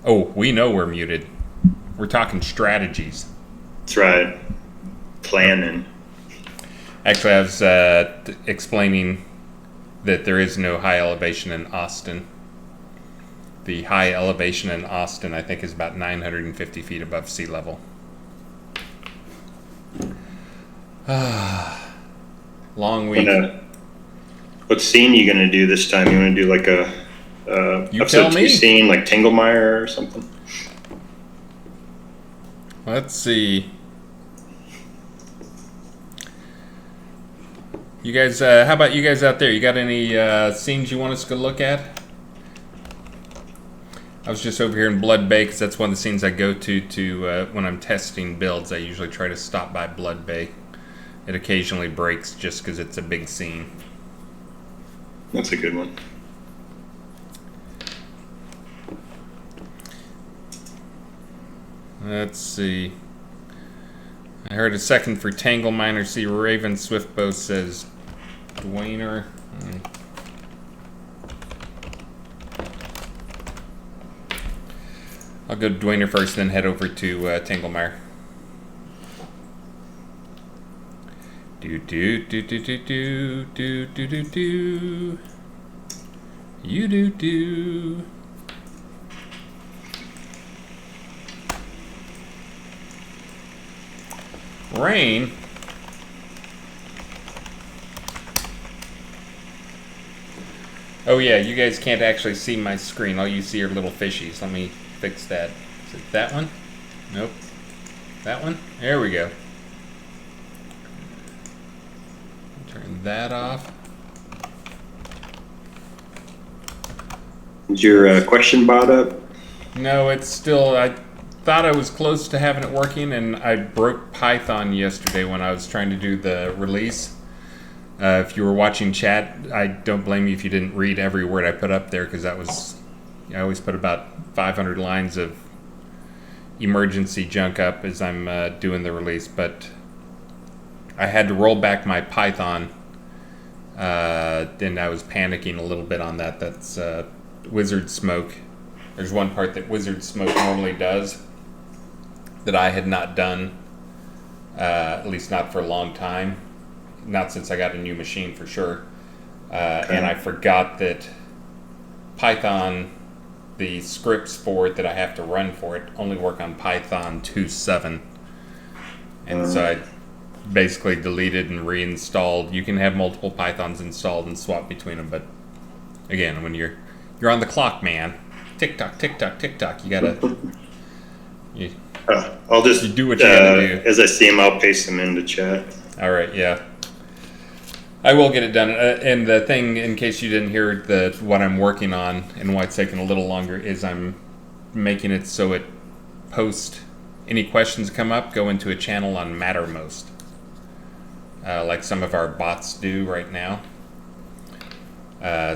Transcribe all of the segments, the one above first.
Oh, we know we're muted. We're talking strategies. That's right. Planning. Actually, I was explaining that there is no high elevation in Austin. The high elevation in Austin, I think, is about 950 feet above sea level. Long week. What scene are you going to do this time? You want to do like a episode 2 scene, like Tanglemire or something? Let's see. You guys, how about you guys out there? You got any scenes you want us to look at? I was just over here in Blood Bay because that's one of the scenes I go to when I'm testing builds. I usually try to stop by Blood Bay. It occasionally breaks just because it's a big scene. That's a good one. Let's see. I heard a second for Tangle Miner. See, Raven Swiftbow says Dwayner. I'll go to Dwayner first, then head over to Tanglemire. Do do do do do do do do do do. You do do. Rain. Oh yeah, you guys can't actually see my screen. All you see are little fishies. Let me fix that. Is it that one? Nope. That one? There we go. Turn that off. Is your question bot up? No, it's still... I thought I was close to having it working, and I broke Python yesterday when I was trying to do the release. If you were watching chat, I don't blame you if you didn't read every word I put up there, because that was... I always put about 500 lines of emergency junk up as I'm doing the release, but I had to roll back my Python, and I was panicking a little bit on that. That's Wizard Smoke. There's one part that Wizard Smoke normally does that I had not done, at least not for a long time, not since I got a new machine for sure. And I forgot that Python, the scripts for it that I have to run for it, only work on Python 2.7. And so I basically deleted and reinstalled. You can have multiple Pythons installed and swap between them, but again, when you're on the clock, man, tick tock, tick tock, tick tock, you gotta I'll just you do what you gotta do. As I see them, I'll paste them into chat. All right, yeah, I will get it done. And the thing, in case you didn't hear what I'm working on and why it's taking a little longer, is I'm making it so it posts any questions come up go into a channel on Mattermost, like some of our bots do right now.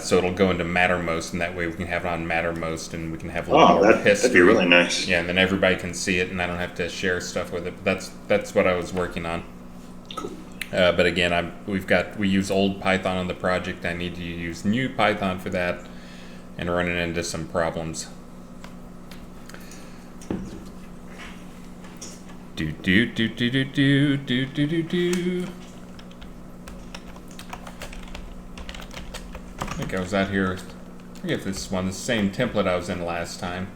So it'll go into Mattermost, and that way we can have it on Mattermost, and we can have a little more history. That'd be really nice. Yeah, and then everybody can see it, and I don't have to share stuff with it. But that's what I was working on. Cool. But again, we use old Python on the project. I need to use new Python for that, and running into some problems. Do do do do do do do do do do. I think I was out here. I forget if this one, the same template I was in last time.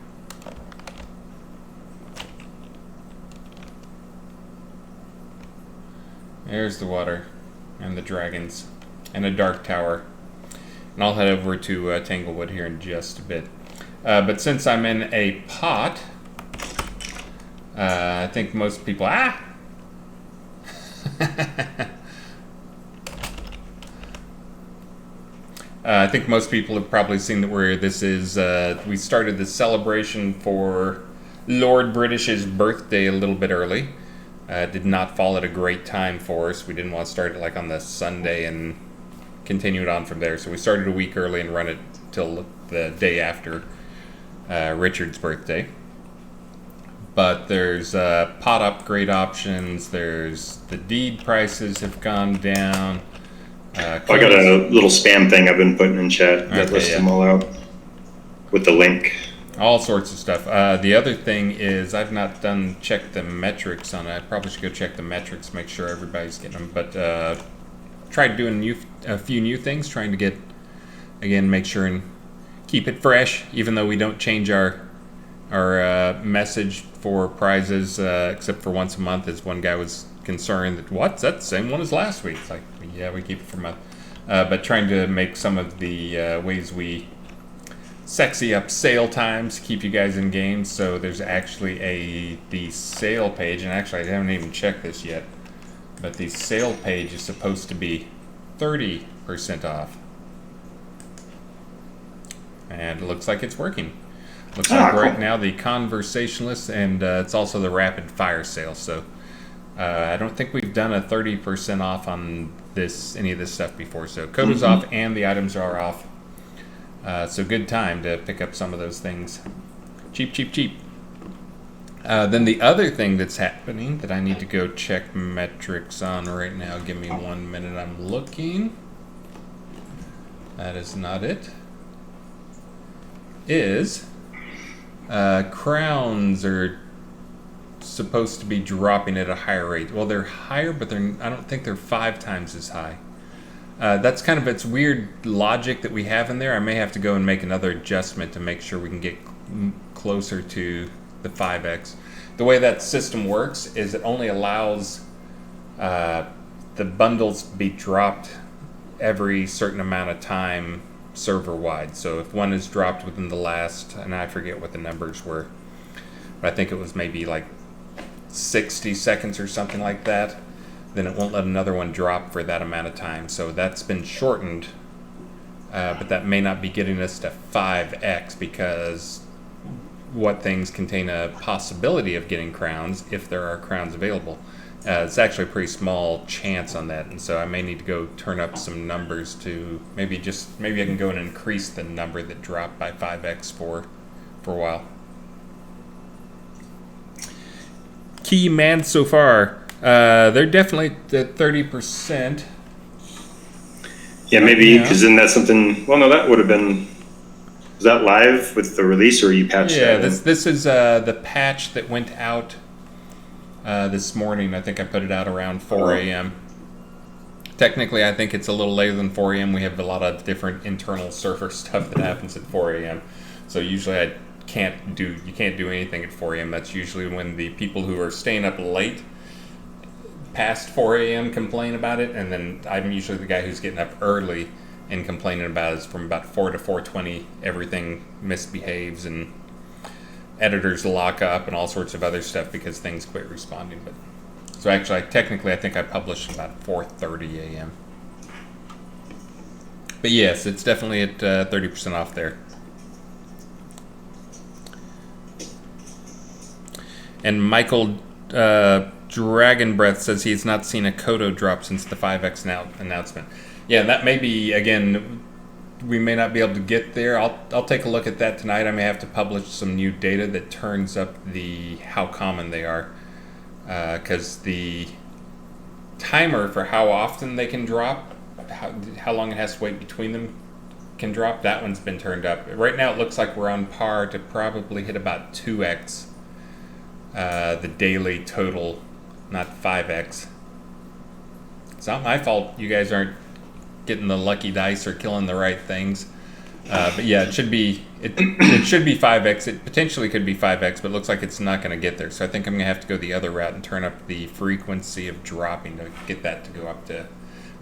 There's the water, and the dragons, and a dark tower. And I'll head over to Tanglewood here in just a bit. But since I'm in a pot, I think most people... I think most people have probably seen that we started the celebration for Lord British's birthday a little bit early. Did not fall at a great time for us. We didn't want to start it like on the Sunday and continue it on from there. So we started a week early and run it till the day after Richard's birthday. But there's pot upgrade options. There's the deed prices have gone down. I got a little spam thing I've been putting in chat that lists them all out with the link. All sorts of stuff. The other thing is I've not checked the metrics on it. I probably should go check the metrics, make sure everybody's getting them. But tried doing a few new things, trying to get, again, make sure and keep it fresh, even though we don't change our message for prizes except for once a month, as one guy was concerned that, what's that the same one as last week? It's like, yeah, we keep it for a month. But trying to make some of the ways we sexy up sale times, keep you guys in games. So there's actually the sale page, and actually I haven't even checked this yet, but the sale page is supposed to be 30% off. And it looks like it's working. Looks like right now the conversationalist, and it's also the rapid fire sale. So I don't think we've done a 30% off on any of this stuff before. So code is off and the items are off. So good time to pick up some of those things. Cheap, cheap, cheap. Then the other thing that's happening that I need to go check metrics on right now. Give me 1 minute. I'm looking. That is not it. Is crowns are supposed to be dropping at a higher rate. Well, they're higher, but I don't think they're 5 times as high. That's kind of its weird logic that we have in there. I may have to go and make another adjustment to make sure we can get closer to the 5x. The way that system works is it only allows the bundles to be dropped every certain amount of time server-wide. So if one is dropped within the last, and I forget what the numbers were, but I think it was maybe like 60 seconds or something like that, then it won't let another one drop for that amount of time. So that's been shortened, but that may not be getting us to 5x, because what things contain a possibility of getting crowns if there are crowns available. It's actually a pretty small chance on that, and so I may need to go turn up some numbers to maybe I can go and increase the number that dropped by 5x for a while. Key man so far. They're definitely at 30%. Yeah, maybe, because then that's something. Well, no, that would have been. Was that live with the release, or you patched that? Yeah, this is the patch that went out this morning. I think I put it out around 4 a.m. Technically, I think it's a little later than 4 a.m. We have a lot of different internal server stuff that happens at 4 a.m. So usually you can't do anything at 4 a.m. That's usually when the people who are staying up late past 4 a.m. complain about it, and then I'm usually the guy who's getting up early and complaining about it. From about 4 to 4:20, everything misbehaves and editors lock up and all sorts of other stuff because things quit responding. But so actually, technically, I think I published about 4:30 a.m. But yes, it's definitely at 30% off there. And Michael Dragon Breath says he's not seen a Kodo drop since the 5x announcement. Yeah, that may be, again, we may not be able to get there. I'll take a look at that tonight. I may have to publish some new data that turns up how common they are, because the timer for how often they can drop, how long it has to wait between them can drop, that one's been turned up. Right now it looks like we're on par to probably hit about 2x the daily total, not 5x. It's not my fault you guys aren't getting the lucky dice or killing the right things. But yeah, it should be 5x. It potentially could be 5x, but it looks like it's not going to get there. So I think I'm going to have to go the other route and turn up the frequency of dropping to get that to go up to,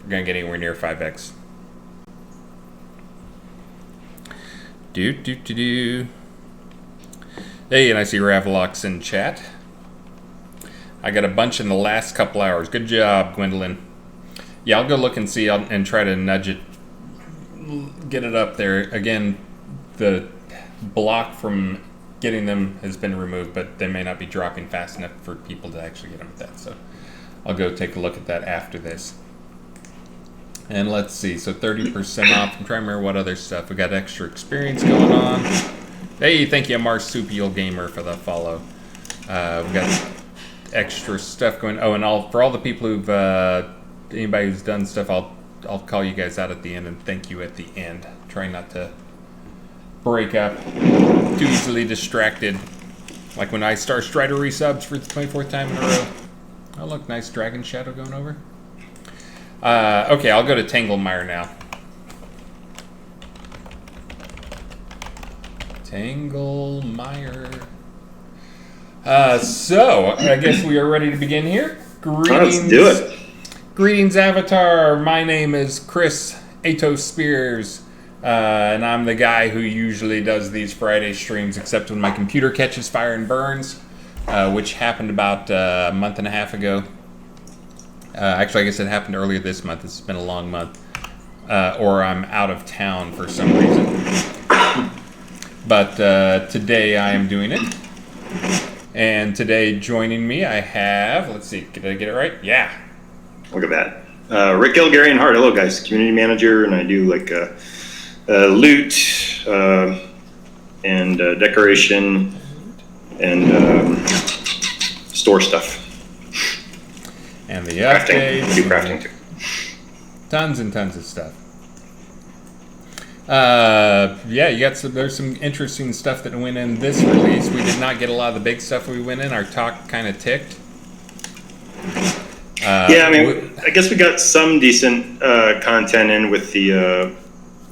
we're going to get anywhere near 5x. Hey, and I see Ravlox in chat. I got a bunch in the last couple hours. Good job, Gwendolyn. Yeah, I'll go look and see and try to nudge it, get it up there. Again, the block from getting them has been removed, but they may not be dropping fast enough for people to actually get them at that. So I'll go take a look at that after this. And let's see, so 30% off. I'm trying to remember what other stuff. We got extra experience going on. Hey, thank you, Marsupial Gamer, for the follow. We got extra stuff going. Oh, and for all the people who've anybody who's done stuff, I'll call you guys out at the end and thank you at the end. Try not to break up. Too easily distracted. Like when Star Strider resubs for the 24th time in a row. Oh, look, nice Dragon Shadow going over. Okay, I'll go to Tanglemire now. Tanglemire. So, I guess we are ready to begin here. Greetings. Let's do it. Greetings, Avatar. My name is Chris Atos Spears, and I'm the guy who usually does these Friday streams, except when my computer catches fire and burns, which happened about a month and a half ago. Actually, I guess it happened earlier this month. It's been a long month. Or I'm out of town for some reason. But today I am doing it. And today joining me I have, let's see, did I get it right? Yeah. Look at that. Rick Elgarion Hart. Hello, guys. Community manager, and I do like loot and decoration and store stuff. And the crafting. updates. I do crafting too. Tons and tons of stuff. Yeah, you got there's some interesting stuff that went in this release. We did not get a lot of the big stuff we went in. Our talk kind of ticked. Yeah, I mean, I guess we got some decent content in with the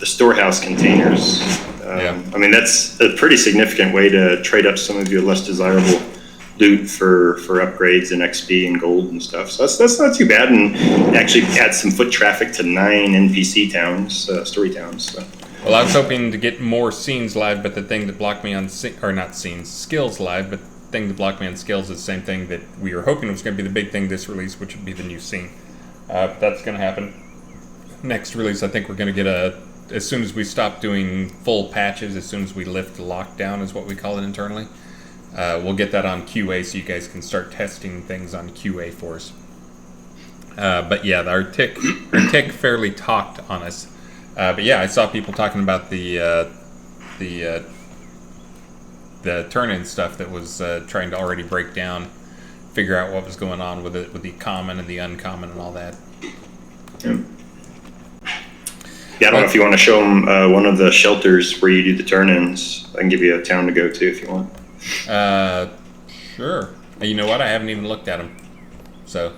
storehouse containers. Yeah. I mean, that's a pretty significant way to trade up some of your less desirable loot for upgrades and XP and gold and stuff. So that's not too bad, and actually add some foot traffic to 9 NPC towns, story towns. So. Well, I was hoping to get more scenes live, but the thing that blocked me on skills live, but the thing that blocked me on skills is the same thing that we were hoping was going to be the big thing this release, which would be the new scene. But that's going to happen next release. I think we're going to get as soon as we stop doing full patches, as soon as we lift the lockdown is what we call it internally. We'll get that on QA so you guys can start testing things on QA for us. But yeah, our tick fairly talked on us. But yeah, I saw people talking about the turn-in stuff that was trying to already break down, figure out what was going on with it, with the common and the uncommon and all that. Yeah, I don't know if you want to show them one of the shelters where you do the turn-ins. I can give you a town to go to if you want. Sure. You know what? I haven't even looked at them. So.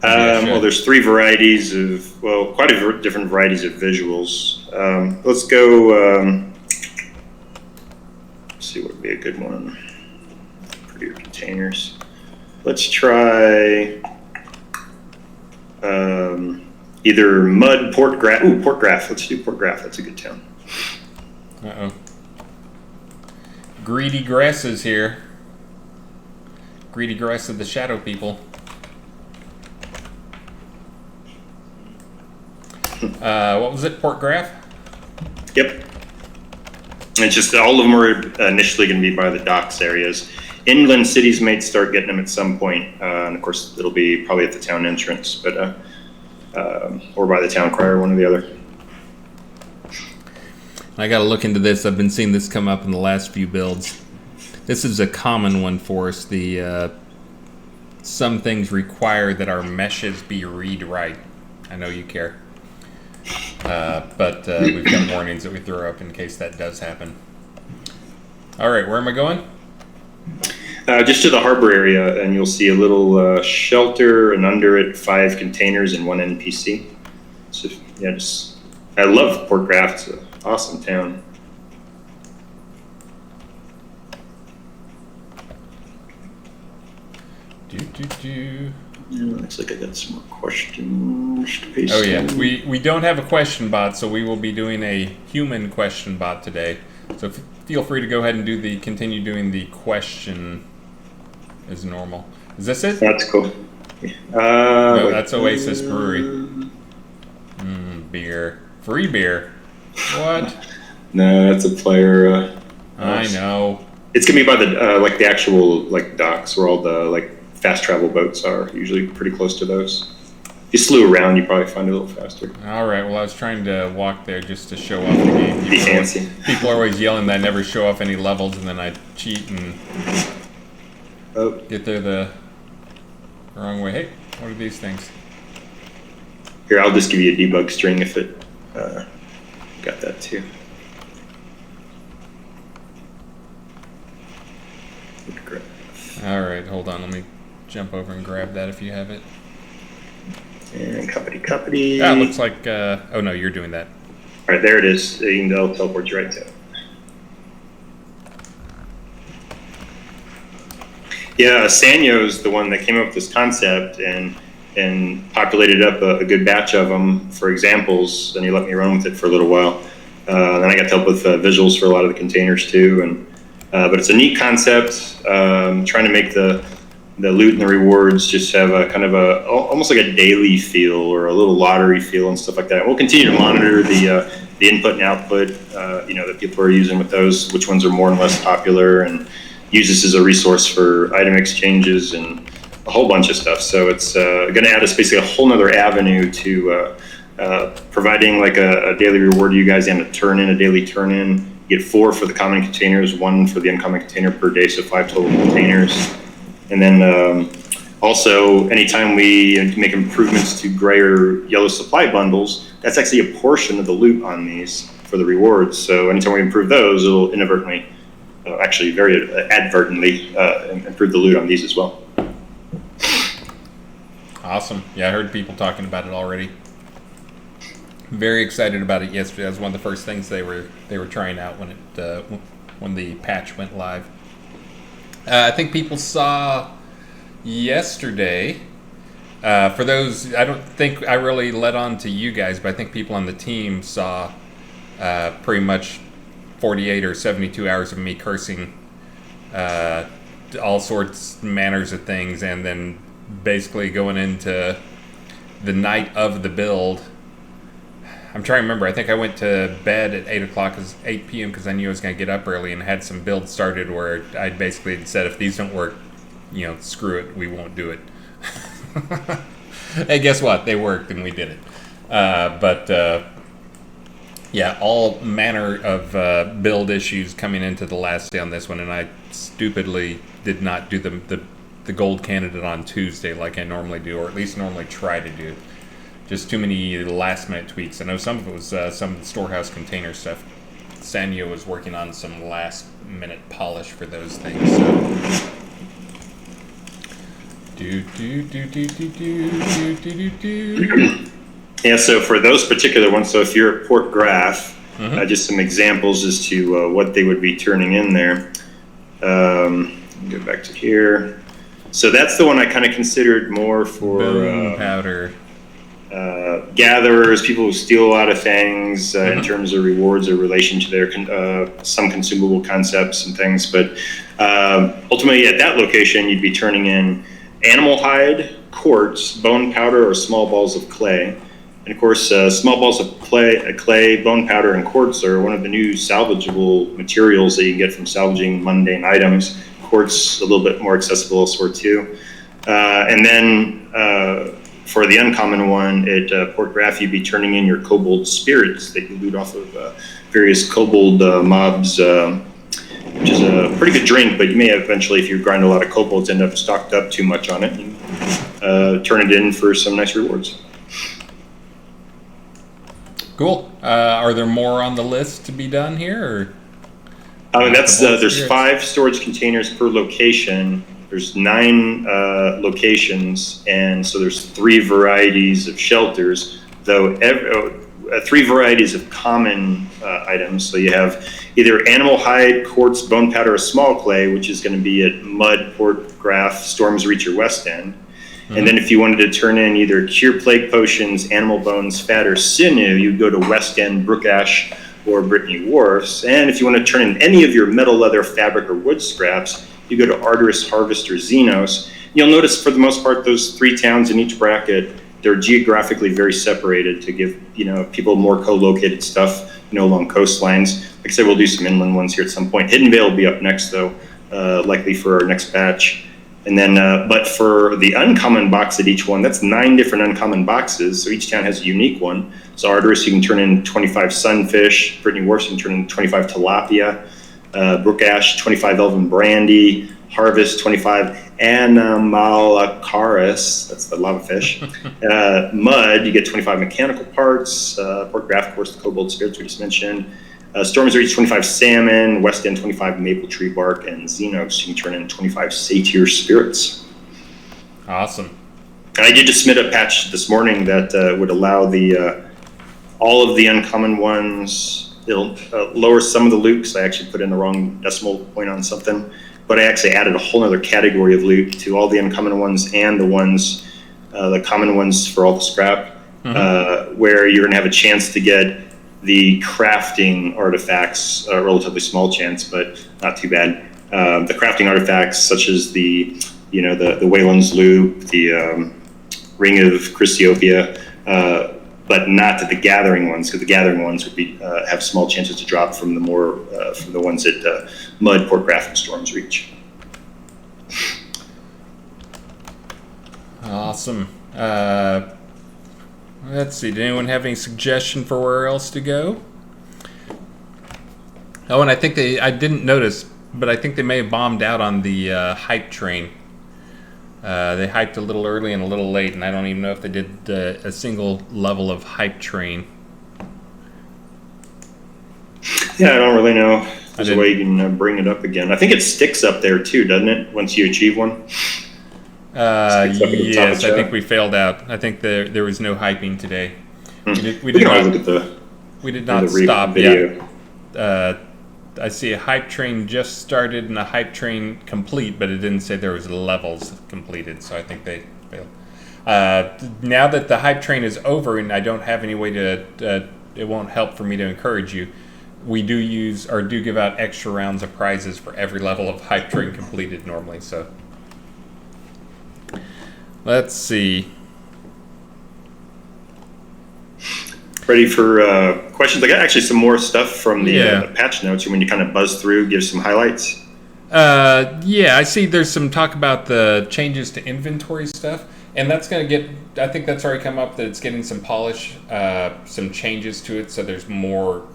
Well, there's 3 varieties of, quite a different varieties of visuals. Let's go. Let's see what would be a good one. Prettier containers. Let's try either Mud, Portgraf. Ooh, Portgraf. Let's do Portgraf. That's a good town. Uh-oh. Greedy Grass is here. Greedy Grass of the Shadow People. What was it? Portgraf? Yep. It's just all of them are initially going to be by the docks areas. Inland cities may start getting them at some point, and of course it'll be probably at the town entrance, but or by the town crier, one or the other. I got to look into this. I've been seeing this come up in the last few builds. This is a common one for us. The some things require that our meshes be read-write. I know you care. But we've got warnings that we throw up in case that does happen. All right, where am I going? Just to the harbor area, and you'll see a little shelter, and under it 5 containers and 1 NPC. So yeah, I love Portgraf. It's an awesome town. Looks like I got some more questions to paste. Oh yeah, we don't have a question bot, so we will be doing a human question bot today. So feel free to go ahead and continue doing the question as normal. Is this it? That's cool. No, that's Oasis Brewery. Beer. Free beer. What? No, that's a player. I know. It's gonna be by the like the actual like docks where all the like fast travel boats are. Usually pretty close to those. If you slew around, you probably find it a little faster. All right. Well, I was trying to walk there just to show off the game. Be fancy. People are always yelling that I never show off any levels, and then I cheat and get there the wrong way. Hey, what are these things? Here, I'll just give you a debug string if it got that too. All right, hold on. Let me jump over and grab that if you have it. And cuppity. Ah, looks like. Oh no, you're doing that. All right, there it is. They'll teleport you right to it. Yeah, Sanyo's the one that came up with this concept and populated up a good batch of them for examples, and he let me run with it for a little while. Then I got to help with visuals for a lot of the containers too, but it's a neat concept. Trying to make the loot and the rewards just have a kind of almost like a daily feel or a little lottery feel and stuff like that. We'll continue to monitor the input and output, that people are using with those, which ones are more and less popular, and use this as a resource for item exchanges and a whole bunch of stuff. So it's going to add us basically a whole nother avenue to providing like a daily reward to you guys and a daily turn-in. You get 4 for the common containers, 1 for the uncommon container per day, so 5 total containers. And then also, anytime we make improvements to gray or yellow supply bundles, that's actually a portion of the loot on these for the rewards. So anytime we improve those, it'll inadvertently, actually very advertently, improve the loot on these as well. Awesome. Yeah, I heard people talking about it already. Very excited about it yesterday. That was one of the first things they were trying out when the patch went live. I think people saw yesterday. For those, I don't think I really led on to you guys, but I think people on the team saw pretty much 48 or 72 hours of me cursing all sorts, manners of things, and then basically going into the night of the build. I'm trying to remember. I think I went to bed at 8 p.m. because I knew I was going to get up early, and had some builds started where I basically said, if these don't work, screw it, we won't do it. Hey, guess what? They worked, and we did it. Yeah, all manner of build issues coming into the last day on this one, and I stupidly did not do the gold candidate on Tuesday like I normally do, or at least normally try to do. Just too many last-minute tweaks. I know some of it was some of the storehouse container stuff. Sanyo was working on some last-minute polish for those things. So. Yeah, so for those particular ones, so if you're at Port Graph, just some examples as to what they would be turning in there. Go back to here. So that's the one I kind of considered more for bone powder. Gatherers, people who steal a lot of things in terms of rewards or relation to their some consumable concepts and things. But ultimately, at that location, you'd be turning in animal hide, quartz, bone powder, or small balls of clay. And of course, small balls of clay, bone powder, and quartz are one of the new salvageable materials that you can get from salvaging mundane items. Quartz, a little bit more accessible elsewhere too. And then for the uncommon one, at Port Graph, you'd be turning in your kobold spirits that you loot off of various kobold mobs, which is a pretty good drink, but you may eventually, if you grind a lot of kobolds, end up stocked up too much on it, and turn it in for some nice rewards. Cool. Are there more on the list to be done here? Or? There's 5 storage containers per location. There's 9 locations, and so there's 3 varieties of shelters, though 3 varieties of common items. So you have either animal hide, quartz, bone powder, or small clay, which is going to be at Mud, Port Graph, Storms Reach, or West End. And then if you wanted to turn in either cure plague potions, animal bones, fat, or sinew, you'd go to West End, Brook Ash, or Brittany Wharfs. And if you want to turn in any of your metal, leather, fabric, or wood scraps, you go to Arteris, Harvest, or Xenos. You'll notice for the most part, those 3 towns in each bracket, they're geographically very separated to give people more co-located stuff along coastlines. Like I said, we'll do some inland ones here at some point. Hidden Vale will be up next though, likely for our next batch. And then, but for the uncommon box at each one, that's 9 different uncommon boxes. So each town has a unique one. So Arteris, you can turn in 25 sunfish. Brittany Wharfs, you can turn in 25 tilapia. Brook Ash, 25 elven brandy. Harvest, 25 Anomalocaris, that's the lava fish. Mud, you get 25 mechanical parts. Port Graph, of course, the kobold spirits we just mentioned. Storms Reach 25 salmon, West End 25 maple tree bark, and Xenos you can turn in 25 satyr spirits. Awesome. And I did just submit a patch this morning that would allow the all of the uncommon ones. It'll lower some of the loops. I actually put in the wrong decimal point on something, but I actually added a whole other category of loot to all the uncommon ones and the ones, the common ones for all the scrap, where you're gonna have a chance to get the crafting artifacts, a relatively small chance, but not too bad. The crafting artifacts such as the Wayland's Loop, the Ring of Chrysiopia, but not the gathering ones, because the gathering ones would be have small chances to drop from the more from the ones at Mud, Portcraft, and Storms Reach. Awesome. Let's see. Did anyone have any suggestion for where else to go? Oh, and I think I didn't notice, but I think they may have bombed out on the hype train. They hyped a little early and a little late, and I don't even know if they did a single level of hype train. Yeah, I don't really know. There's a way you can bring it up again. I think it sticks up there too, doesn't it? Once you achieve one. Yes, I think we failed out. I think there was no hyping today. We did not stop. Yeah. I see a hype train just started and a hype train complete, but it didn't say there was levels completed, so I think they failed. Now that the hype train is over and I don't have any way to, it won't help for me to encourage you. We do give out extra rounds of prizes for every level of hype train completed normally. So let's see. Ready for questions? I got actually some more stuff from the patch notes when you kind of buzz through, give some highlights. I see there's some talk about the changes to inventory stuff, and that's going to get, I think that's already come up, that it's getting some polish, some changes to it, so there's more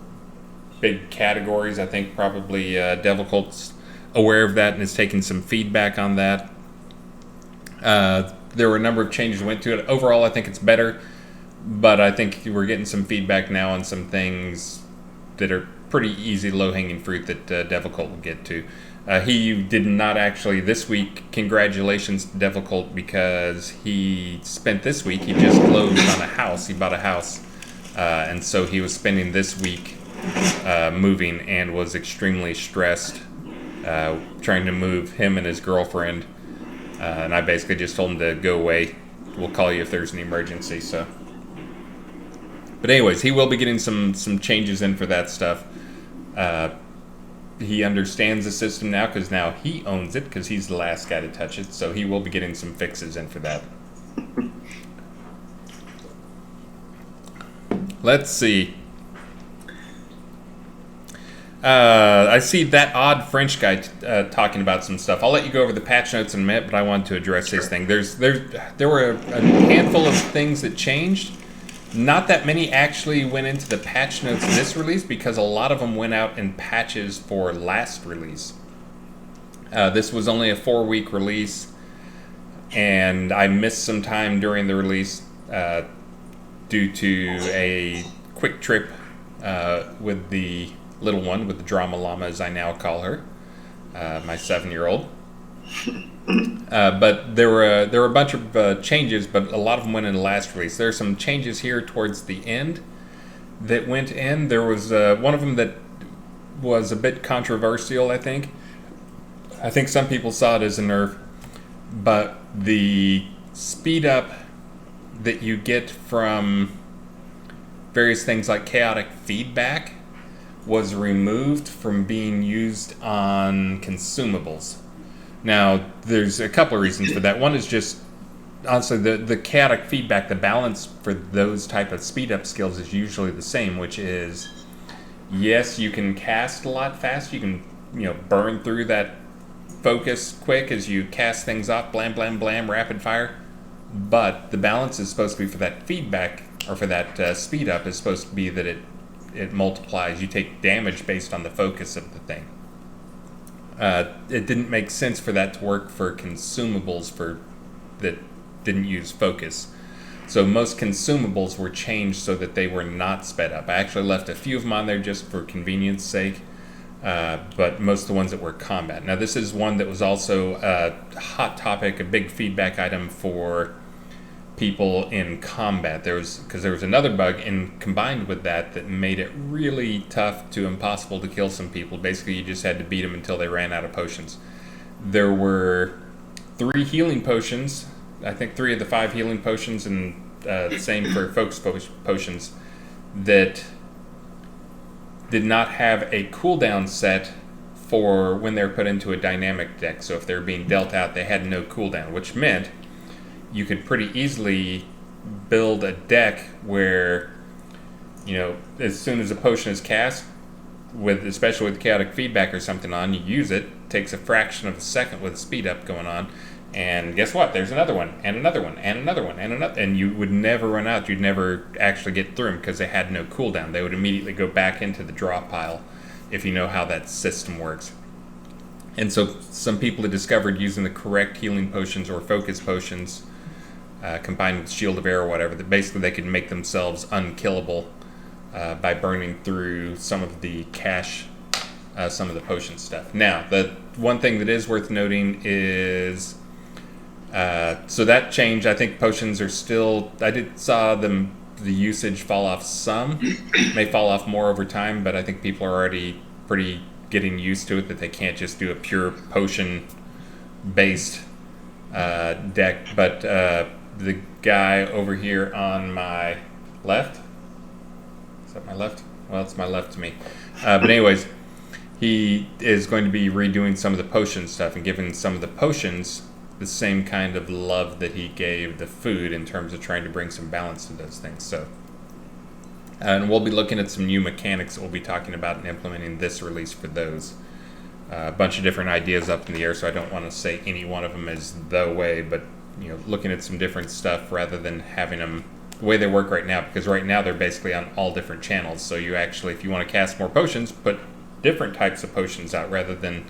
big categories. I think probably Devil Cult's aware of that and is taking some feedback on that. There were a number of changes went to it. Overall, I think it's better. But I think we're getting some feedback now on some things that are pretty easy, low-hanging fruit that Devil Cult will get to. He did not actually this week. Congratulations to Devil Cult, because he spent this week. He just closed on a house. He bought a house, and so he was spending this week moving and was extremely stressed, trying to move him and his girlfriend. And I basically just told him to go away. We'll call you if there's an emergency. So. But anyways, he will be getting some changes in for that stuff. He understands the system now because now he owns it because he's the last guy to touch it. So he will be getting some fixes in for that. Let's see. I see that odd French guy talking about some stuff. I'll let you go over the patch notes in a minute, but I want to address this thing. There were a handful of things that changed. Not that many actually went into the patch notes this release, because a lot of them went out in patches for last release. This was only a 4-week release, and I missed some time during the release due to a quick trip with the little one, with the drama llama, as I now call her, my 7-year-old. But there were a bunch of changes, but a lot of them went in the last release. There are some changes here towards the end that went in. There was one of them that was a bit controversial, I think. I think some people saw it as a nerf, but the speed up that you get from various things like chaotic feedback was removed from being used on consumables. Now, there's a couple of reasons for that. One is just, honestly, the chaotic feedback, the balance for those type of speed up skills is usually the same, which is, yes, you can cast a lot fast. You can, burn through that focus quick as you cast things off, blam, blam, blam, rapid fire. But the balance is supposed to be for that feedback, or for that speed up, is supposed to be that it multiplies. You take damage based on the focus of the thing. It didn't make sense for that to work for consumables that didn't use focus. So most consumables were changed so that they were not sped up. I actually left a few of them on there just for convenience sake, but most of the ones that were combat. Now this is one that was also a hot topic, a big feedback item for people in combat. Because there was another bug combined with that made it really tough to impossible to kill some people. Basically, you just had to beat them until they ran out of potions. There were 3 healing potions. I think 3 of the 5 healing potions, and same for focus potions, that did not have a cooldown set for when they're put into a dynamic deck. So if they're being dealt out, they had no cooldown, which meant you could pretty easily build a deck where, as soon as a potion is cast, especially with chaotic feedback or something on, you use it, takes a fraction of a second with speed up going on, and guess what? There's another one, and another one, and another one, and another, and you would never run out. You'd never actually get through them because they had no cooldown. They would immediately go back into the draw pile if you know how that system works. And so some people had discovered using the correct healing potions or focus potions combined with Shield of Air or whatever, that basically they could make themselves unkillable by burning through some of the cache, some of the potion stuff. Now, the one thing that is worth noting is, so that change, I think potions are still, saw the usage fall off some, may fall off more over time, but I think people are already pretty getting used to it, that they can't just do a pure potion based deck. But the guy over here on my left, is that my left? Well, it's my left to me. But anyways, he is going to be redoing some of the potion stuff and giving some of the potions the same kind of love that he gave the food in terms of trying to bring some balance to those things. So, and we'll be looking at some new mechanics that we'll be talking about and implementing this release for those. A bunch of different ideas up in the air, so I don't want to say any one of them is the way, but looking at some different stuff rather than having them the way they work right now, because right now they're basically on all different channels. So you actually, if you want to cast more potions, put different types of potions out rather than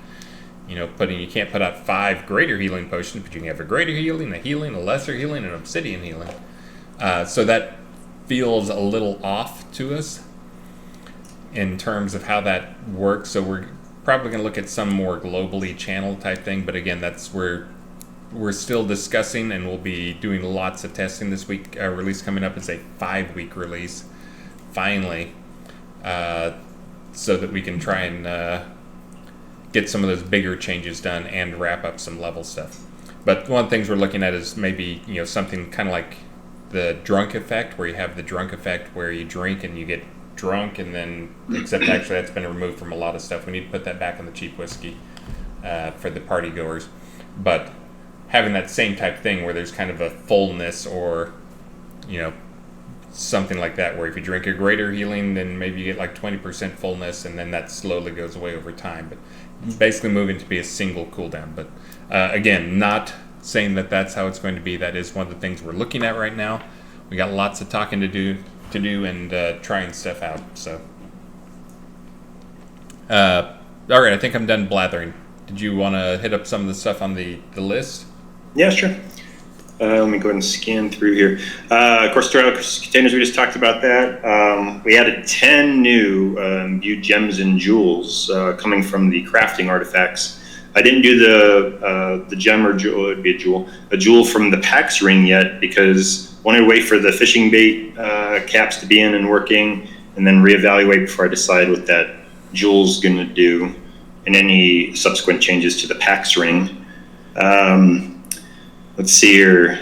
you can't put out 5 greater healing potions, but you can have a greater healing, a lesser healing, and an obsidian healing. So that feels a little off to us in terms of how that works. So we're probably going to look at some more globally channel type thing, but again, that's where we're still discussing, and we'll be doing lots of testing this week. Our release coming up is a 5-week release, finally, so that we can try and get some of those bigger changes done and wrap up some level stuff. But one of the things we're looking at is maybe something kind of like the drunk effect, where you have the drunk effect where you drink and you get drunk, and then, except actually that's been removed from a lot of stuff. We need to put that back in the cheap whiskey for the party goers. But having that same type thing where there's kind of a fullness, or something like that, where if you drink a greater healing, then maybe you get like 20% fullness, and then that slowly goes away over time. But basically moving to be a single cooldown. But again, not saying that that's how it's going to be. That is one of the things we're looking at right now. We got lots of talking to do and trying stuff out. So, all right, I think I'm done blathering. Did you want to hit up some of the stuff on the list? Yeah, sure. Let me go ahead and scan through here. Of course, containers, we just talked about that. We added 10 new viewed gems and jewels coming from the crafting artifacts. I didn't do the gem or jewel, it would be a jewel from the PAX ring yet, because I wanted to wait for the fishing bait caps to be in and working, and then reevaluate before I decide what that jewel's going to do, and any subsequent changes to the PAX ring. Let's see here.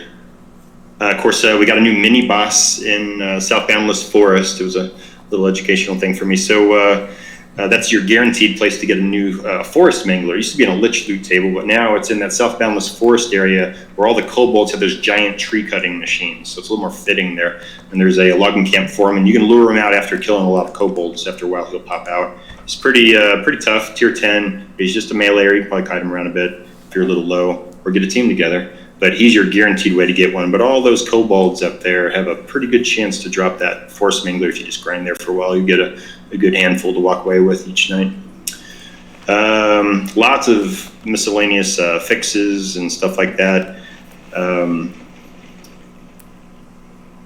Of course, we got a new mini boss in South Boundless Forest. It was a little educational thing for me. So that's your guaranteed place to get a new forest mangler. It used to be on a lich loot table, but now it's in that South Boundless Forest area where all the kobolds have those giant tree cutting machines. So it's a little more fitting there. And there's a logging camp for him, and you can lure him out after killing a lot of kobolds. After a while, he'll pop out. He's pretty tough, tier 10. He's just a melee. You can probably kite him around a bit if you're a little low, or get a team together. But he's your guaranteed way to get one. But all those kobolds up there have a pretty good chance to drop that forest mangler if you just grind there for a while. You get a good handful to walk away with each night. Lots of miscellaneous fixes and stuff like that.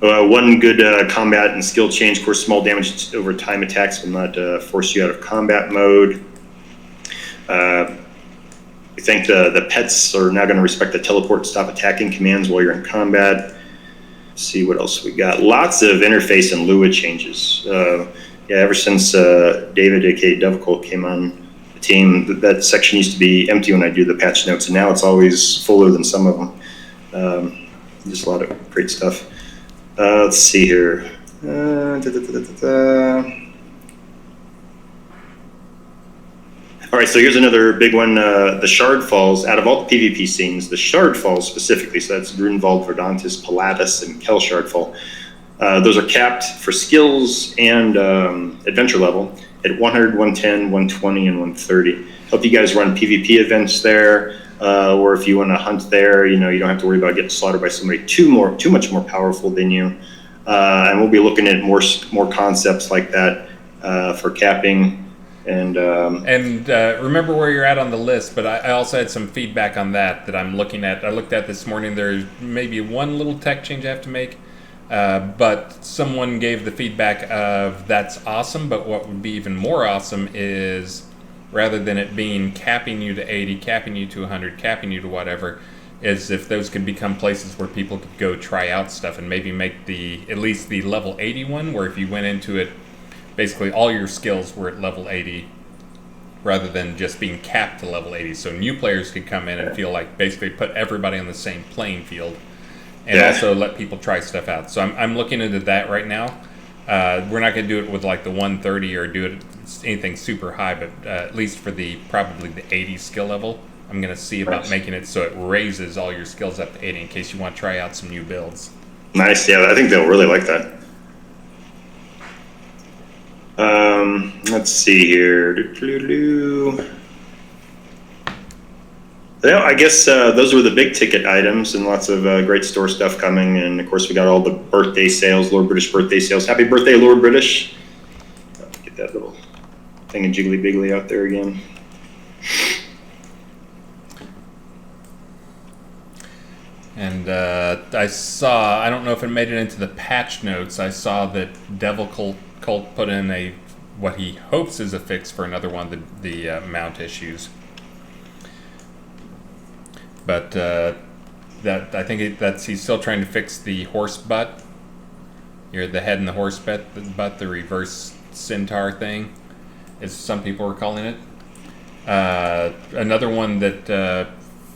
One good combat and skill change. Of course, small damage over time attacks will not force you out of combat mode. We think the pets are now going to respect the teleport stop attacking commands while you're in combat. Let's see what else we got. Lots of interface and Lua changes. Ever since David, aka Dovecolt, came on the team, that section used to be empty when I do the patch notes, and now it's always fuller than some of them. Just a lot of great stuff. Let's see here. All right, so here's another big one. The Shard Falls. Out of all the PvP scenes, the Shard Falls specifically, so that's Grunwald, Verdantis, Pilatus, and Kel Shardfall. Those are capped for skills and adventure level at 100, 110, 120, and 130. Help you guys run PvP events there, or if you want to hunt there, you don't have to worry about getting slaughtered by somebody too much more powerful than you. And we'll be looking at more concepts like that for capping. And remember where you're at on the list, but I also had some feedback on that I'm looking at. I looked at this morning. There's maybe one little tech change I have to make, but someone gave the feedback of that's awesome, but what would be even more awesome is rather than it being capping you to 80, capping you to 100, capping you to whatever, is if those could become places where people could go try out stuff and maybe make at least the level 80 one, where if you went into it, basically all your skills were at level 80 rather than just being capped to level 80. So new players could come in and feel like basically put everybody on the same playing field and also let people try stuff out. So I'm looking into that right now. We're not going to do it with like the 130 or do it anything super high, but at least for probably the 80 skill level, I'm going to see about making it so it raises all your skills up to 80 in case you want to try out some new builds. Nice. Yeah, I think they'll really like that. Let's see here. I guess those were the big ticket items and lots of great store stuff coming. And of course, we got all the birthday sales, Lord British birthday sales. Happy birthday, Lord British. Get that little thing of Jiggly Biggly out there again. And I don't know if it made it into the patch notes, I saw that Devil Cult put in what he hopes is a fix for another one of the mount issues. But that I think he's still trying to fix the horse butt. The head and the horse butt, the reverse centaur thing, as some people were calling it. Another one that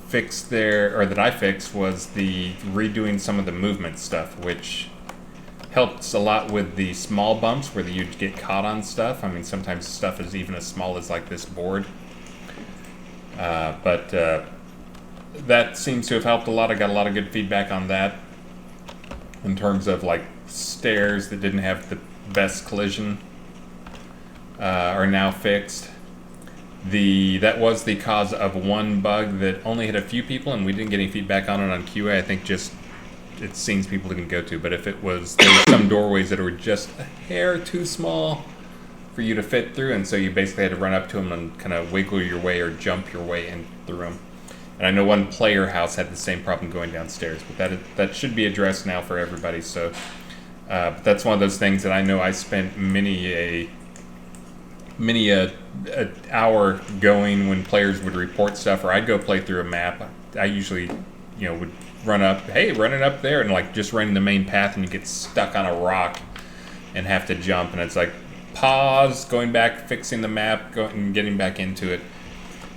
fixed that I fixed was the redoing some of the movement stuff, which helps a lot with the small bumps where you'd get caught on stuff. I mean, sometimes stuff is even as small as like this board. But that seems to have helped a lot. I got a lot of good feedback on that in terms of like stairs that didn't have the best collision are now fixed. That was the cause of one bug that only hit a few people, and we didn't get any feedback on it on QA. I think just it seems people didn't go to, but if there were some doorways that were just a hair too small for you to fit through, and so you basically had to run up to them and kind of wiggle your way or jump your way in through them. And I know one player house had the same problem going downstairs, but that should be addressed now for everybody. So but that's one of those things that I know I spent many a hour going when players would report stuff, or I'd go play through a map. I usually would run it up there, and like just running the main path, and you get stuck on a rock and have to jump, and it's like pause, going back, fixing the map, and getting back into it.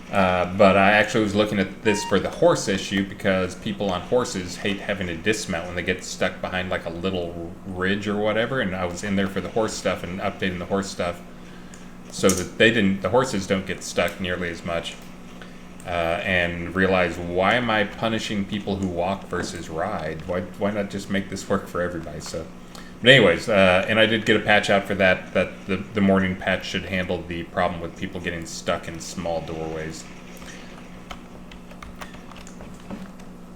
But I actually was looking at this for the horse issue, because people on horses hate having to dismount when they get stuck behind like a little ridge or whatever, and I was in there for the horse stuff and updating the horse stuff so that the horses don't get stuck nearly as much. And realize, why am I punishing people who walk versus ride? Why not just make this work for everybody? So, but anyways, and I did get a patch out for that the morning patch should handle the problem with people getting stuck in small doorways.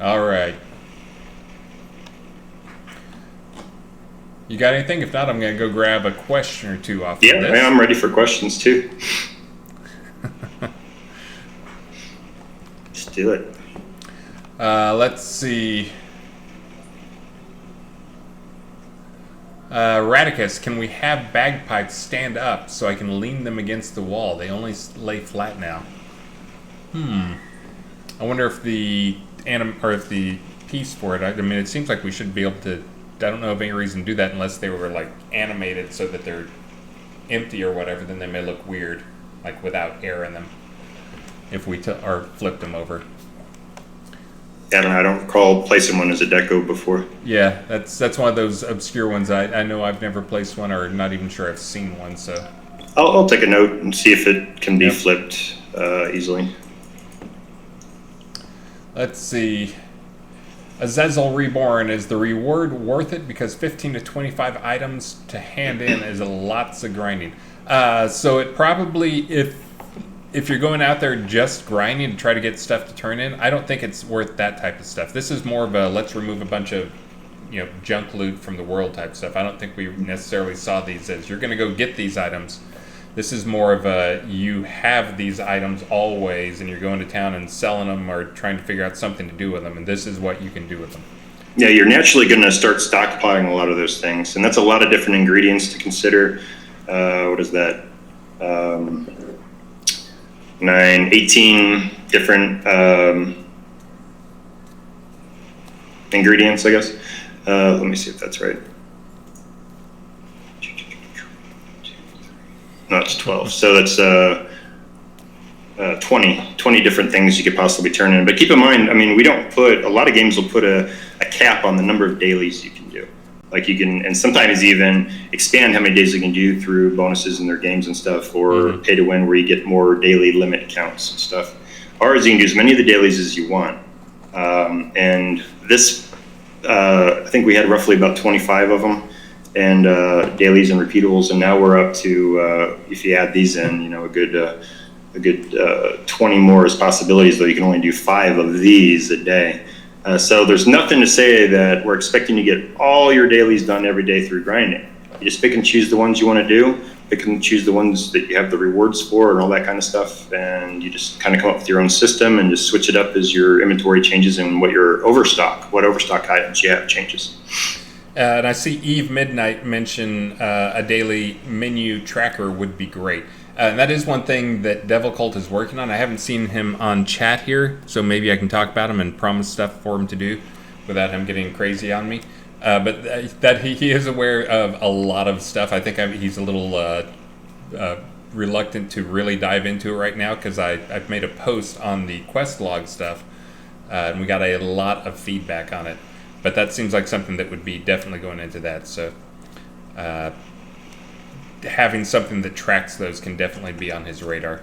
All right. You got anything? If not, I'm going to go grab a question or two off of this. Yeah, I'm ready for questions too. Do it. Let's see. Radicus, can we have bagpipes stand up so I can lean them against the wall? They only lay flat now. I wonder if the if the piece for it. I mean, it seems like we should be able to. I don't know of any reason to do that unless they were like animated so that they're empty or whatever. Then they may look weird, like without air in them. If we or flipped them over. Yeah, I don't recall placing one as a deco before. Yeah, that's one of those obscure ones. I know I've never placed one, or not even sure I've seen one. So I'll take a note and see if it can be flipped easily. Let's see. Azazel Reborn, is the reward worth it? Because 15 to 25 items to hand in is lots of grinding. So it probably, if you're going out there just grinding to try to get stuff to turn in, I don't think it's worth that type of stuff. This is more of a let's remove a bunch of junk loot from the world type stuff. I don't think we necessarily saw these as you're going to go get these items. This is more of a you have these items always and you're going to town and selling them or trying to figure out something to do with them, and this is what you can do with them. Yeah, you're naturally going to start stockpiling a lot of those things, and that's a lot of different ingredients to consider. What is that? 18 different ingredients, I guess. Let me see if that's right. No, it's 12. So that's 20 different things you could possibly turn in. But keep in mind, I mean, we don't put, a lot of games will put a cap on the number of dailies you can do. Like you can, and sometimes even expand how many days you can do through bonuses in their games and stuff, or pay to win where you get more daily limit counts and stuff. Ours, you can do as many of the dailies as you want. And this, I think we had roughly about 25 of them. And dailies and repeatables, and now we're up to if you add these in, a good 20 more as possibilities. Though you can only do 5 of these a day. So there's nothing to say that we're expecting to get all your dailies done every day through grinding. You just pick and choose the ones you want to do. Pick and choose the ones that you have the rewards for and all that kind of stuff. And you just kind of come up with your own system and just switch it up as your inventory changes and what overstock items you have changes. And I see Eve Midnight mention a daily menu tracker would be great. And that is one thing that Devil Cult is working on. I haven't seen him on chat here, so maybe I can talk about him and promise stuff for him to do without him getting crazy on me. But that he is aware of a lot of stuff. I think he's a little reluctant to really dive into it right now because I've made a post on the quest log stuff, and we got a lot of feedback on it. But that seems like something that would be definitely going into that. So having something that tracks those can definitely be on his radar.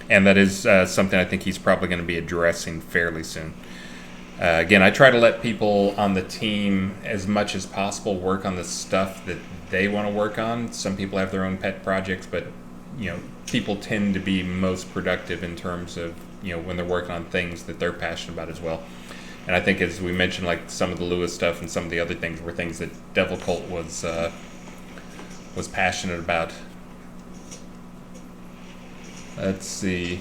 And that is something I think he's probably going to be addressing fairly soon. Again, I try to let people on the team as much as possible work on the stuff that they want to work on. Some people have their own pet projects, but people tend to be most productive in terms of when they're working on things that they're passionate about as well. And I think, as we mentioned, like some of the Lewis stuff and some of the other things were things that Devil Cult was passionate about. Let's see.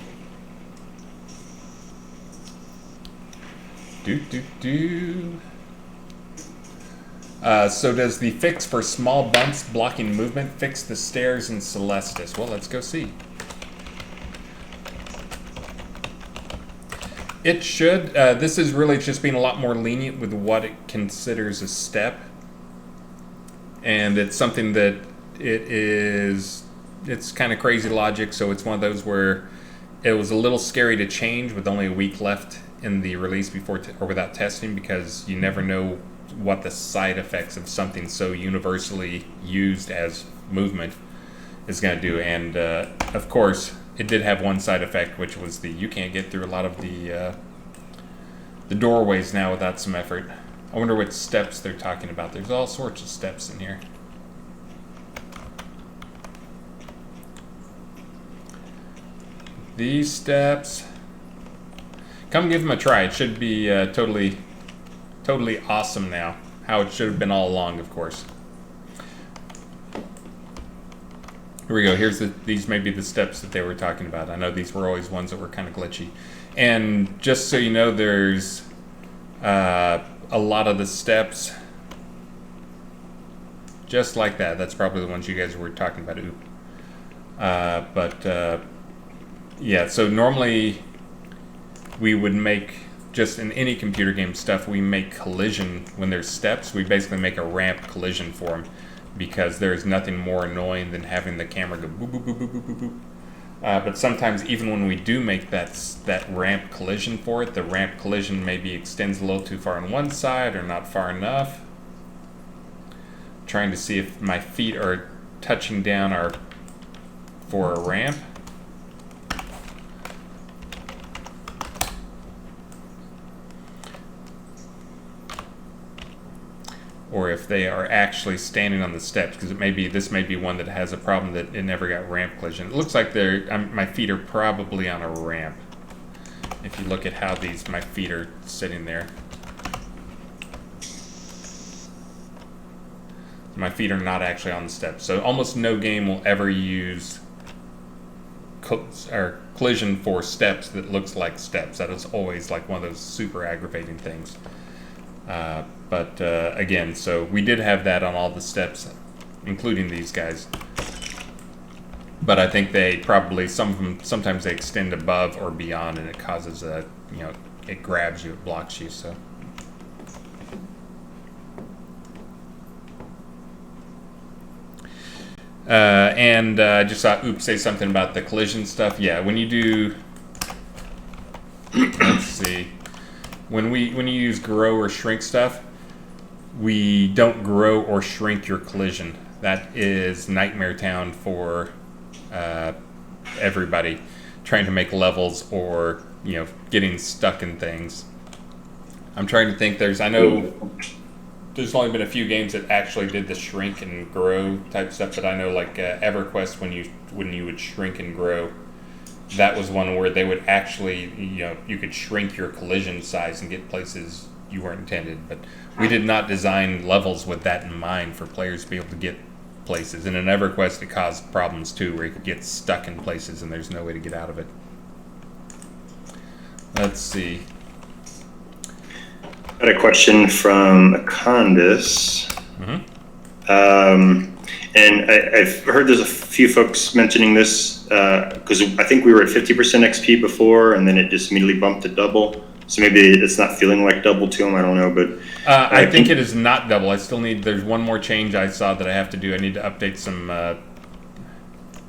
So does the fix for small bumps blocking movement fix the stairs in Celestis? Well, let's go see. It should. This is really just being a lot more lenient with what it considers a step. And it's something that it's kind of crazy logic, so it's one of those where it was a little scary to change with only a week left in the release before or without testing, because you never know what the side effects of something so universally used as movement is going to do. And of course, it did have one side effect, which was you can't get through a lot of the doorways now without some effort. I wonder what steps they're talking about. There's all sorts of steps in here. These steps. Come give them a try. It should be totally awesome now. How it should have been all along, of course. Here we go. These may be the steps that they were talking about. I know these were always ones that were kind of glitchy. And just so you know, there's a lot of the steps just like that. That's probably the ones you guys were talking about. Yeah, so normally we would make, just in any computer game stuff, we make collision when there's steps. We basically make a ramp collision for them, because there is nothing more annoying than having the camera go boop, boop, boop, boop, boop, boop, boop. But sometimes even when we do make that ramp collision for it, the ramp collision maybe extends a little too far on one side or not far enough. Trying to see if my feet are touching down for a ramp. Or if they are actually standing on the steps, because this may be one that has a problem that it never got ramp collision. It looks like my feet are probably on a ramp. If you look at how my feet are sitting there. My feet are not actually on the steps. So almost no game will ever use collision for steps that looks like steps. That is always like one of those super aggravating things. But again, so we did have that on all the steps, including these guys. But I think they probably, some of them, sometimes they extend above or beyond, and it causes it grabs you, it blocks you, so. And I just saw Oops say something about the collision stuff. Yeah, when you do, let's see, when you use grow or shrink stuff, we don't grow or shrink your collision. That is Nightmare Town for everybody trying to make levels or getting stuck in things. I'm trying to think. I know there's only been a few games that actually did the shrink and grow type stuff, but I know like EverQuest, when you would shrink and grow, that was one where they would actually, you could shrink your collision size and get places you weren't intended. But we did not design levels with that in mind for players to be able to get places. And in EverQuest, it caused problems too, where you could get stuck in places and there's no way to get out of it. Let's see. Got a question from Candace. And I've heard there's a few folks mentioning this because I think we were at 50% XP before, and then it just immediately bumped to double. So maybe it's not feeling like double to them. I don't know, but I think it is not double. There's one more change I saw that I have to do. I need to update some.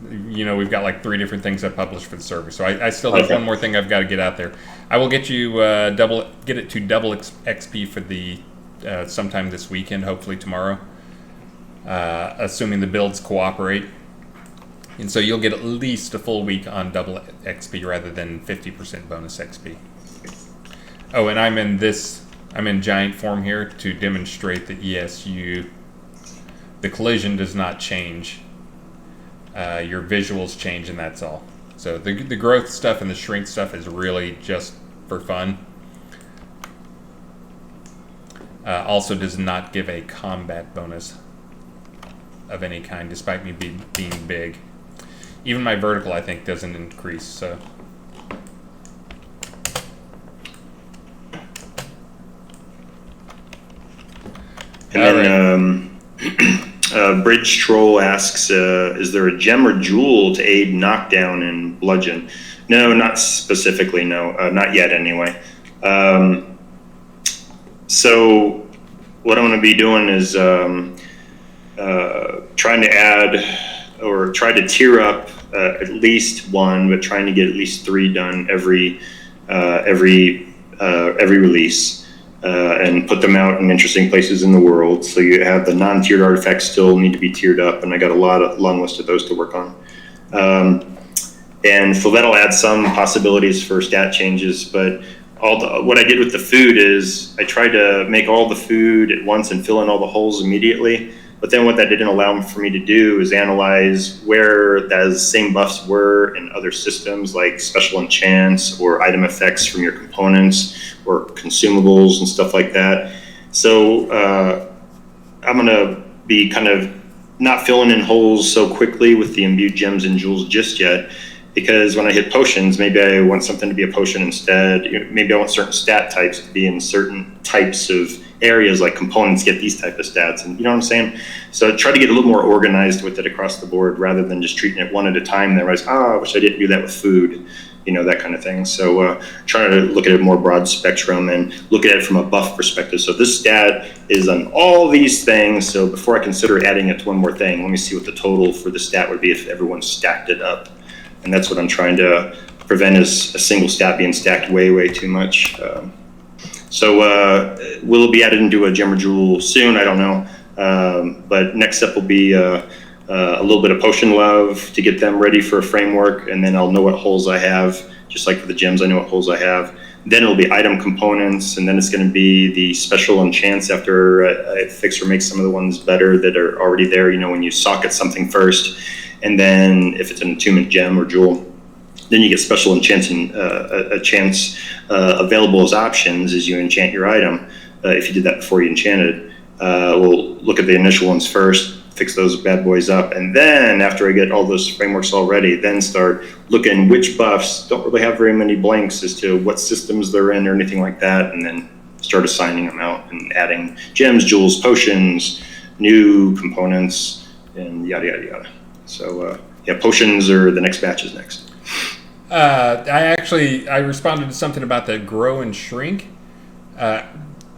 We've got like 3 different things I published for the server, so I still have one more thing I've got to get out there. I will get you get it to double XP for the sometime this weekend, hopefully tomorrow, assuming the builds cooperate. And so you'll get at least a full week on double XP rather than 50% bonus XP. Oh, and I'm in giant form here to demonstrate that yes, the collision does not change. Your visuals change, and that's all. So the growth stuff and the shrink stuff is really just for fun. Also does not give a combat bonus of any kind, despite me being big. Even my vertical, I think, doesn't increase. So. And then Bridge Troll asks, is there a gem or jewel to aid knockdown and bludgeon? No, not specifically, no. Not yet, anyway. So what I'm going to be doing is trying to add or try to tier up at least 1, but trying to get at least 3 done every release. And put them out in interesting places in the world. So you have the non-tiered artifacts still need to be tiered up, and I got a long list of those to work on. And so that'll add some possibilities for stat changes, but what I did with the food is I tried to make all the food at once and fill in all the holes immediately. But then what that didn't allow for me to do is analyze where those same buffs were in other systems, like special enchants or item effects from your components or consumables and stuff like that. So I'm going to be kind of not filling in holes so quickly with the imbued gems and jewels just yet, because when I hit potions, maybe I want something to be a potion instead. Maybe I want certain stat types to be in certain types of areas like components get these type of stats, and you know what I'm saying? So try to get a little more organized with it across the board rather than just treating it one at a time. Then realize, I wish I didn't do that with food, that kind of thing. So trying to look at a more broad spectrum and look at it from a buff perspective. So this stat is on all these things. So before I consider adding it to one more thing, let me see what the total for the stat would be if everyone stacked it up. And that's what I'm trying to prevent, is a single stat being stacked way too much. So will it be added into a gem or jewel soon? I don't know. But next step will be a little bit of potion love to get them ready for a framework, and then I'll know what holes I have, just like for the gems I know what holes I have. Then it'll be item components, and then it's going to be the special enchants after I fix or make some of the ones better that are already there, when you socket something first. And then if it's an attunement gem or jewel, then you get special enchants and a chance available as options as you enchant your item. If you did that before you enchanted, we'll look at the initial ones first, fix those bad boys up, and then after I get all those frameworks all ready, then start looking which buffs don't really have very many blanks as to what systems they're in or anything like that, and then start assigning them out and adding gems, jewels, potions, new components, and yada yada yada. So potions are the next batch is next. I responded to something about the grow and shrink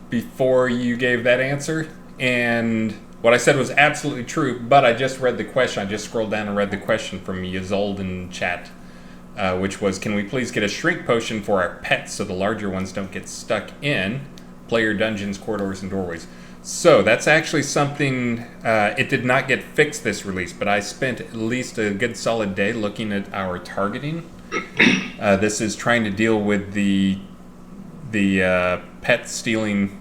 before you gave that answer, and what I said was absolutely true, but I just read the question. I just scrolled down and read the question from Yizold in chat, which was, can we please get a shrink potion for our pets so the larger ones don't get stuck in player dungeons, corridors, and doorways? So that's actually something, it did not get fixed this release, but I spent at least a good solid day looking at our targeting. This is trying to deal with the pet stealing,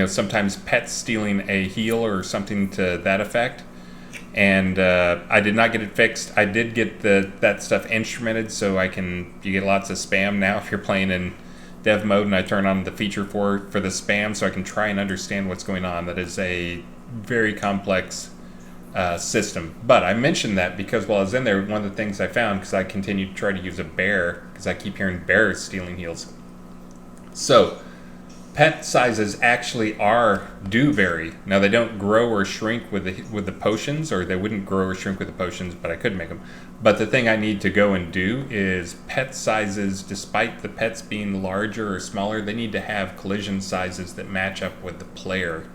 sometimes pets stealing a heal or something to that effect. And I did not get it fixed. I did get that stuff instrumented, so you get lots of spam now if you're playing in dev mode, and I turn on the feature for the spam so I can try and understand what's going on. That is a very complex system. But I mentioned that because while I was in there, one of the things I found, because I continued to try to use a bear, because I keep hearing bears stealing heals. So pet sizes actually do vary. Now they don't grow or shrink with the potions, or they wouldn't grow or shrink with the potions, but I could make them. But the thing I need to go and do is pet sizes, despite the pets being larger or smaller, they need to have collision sizes that match up with the player,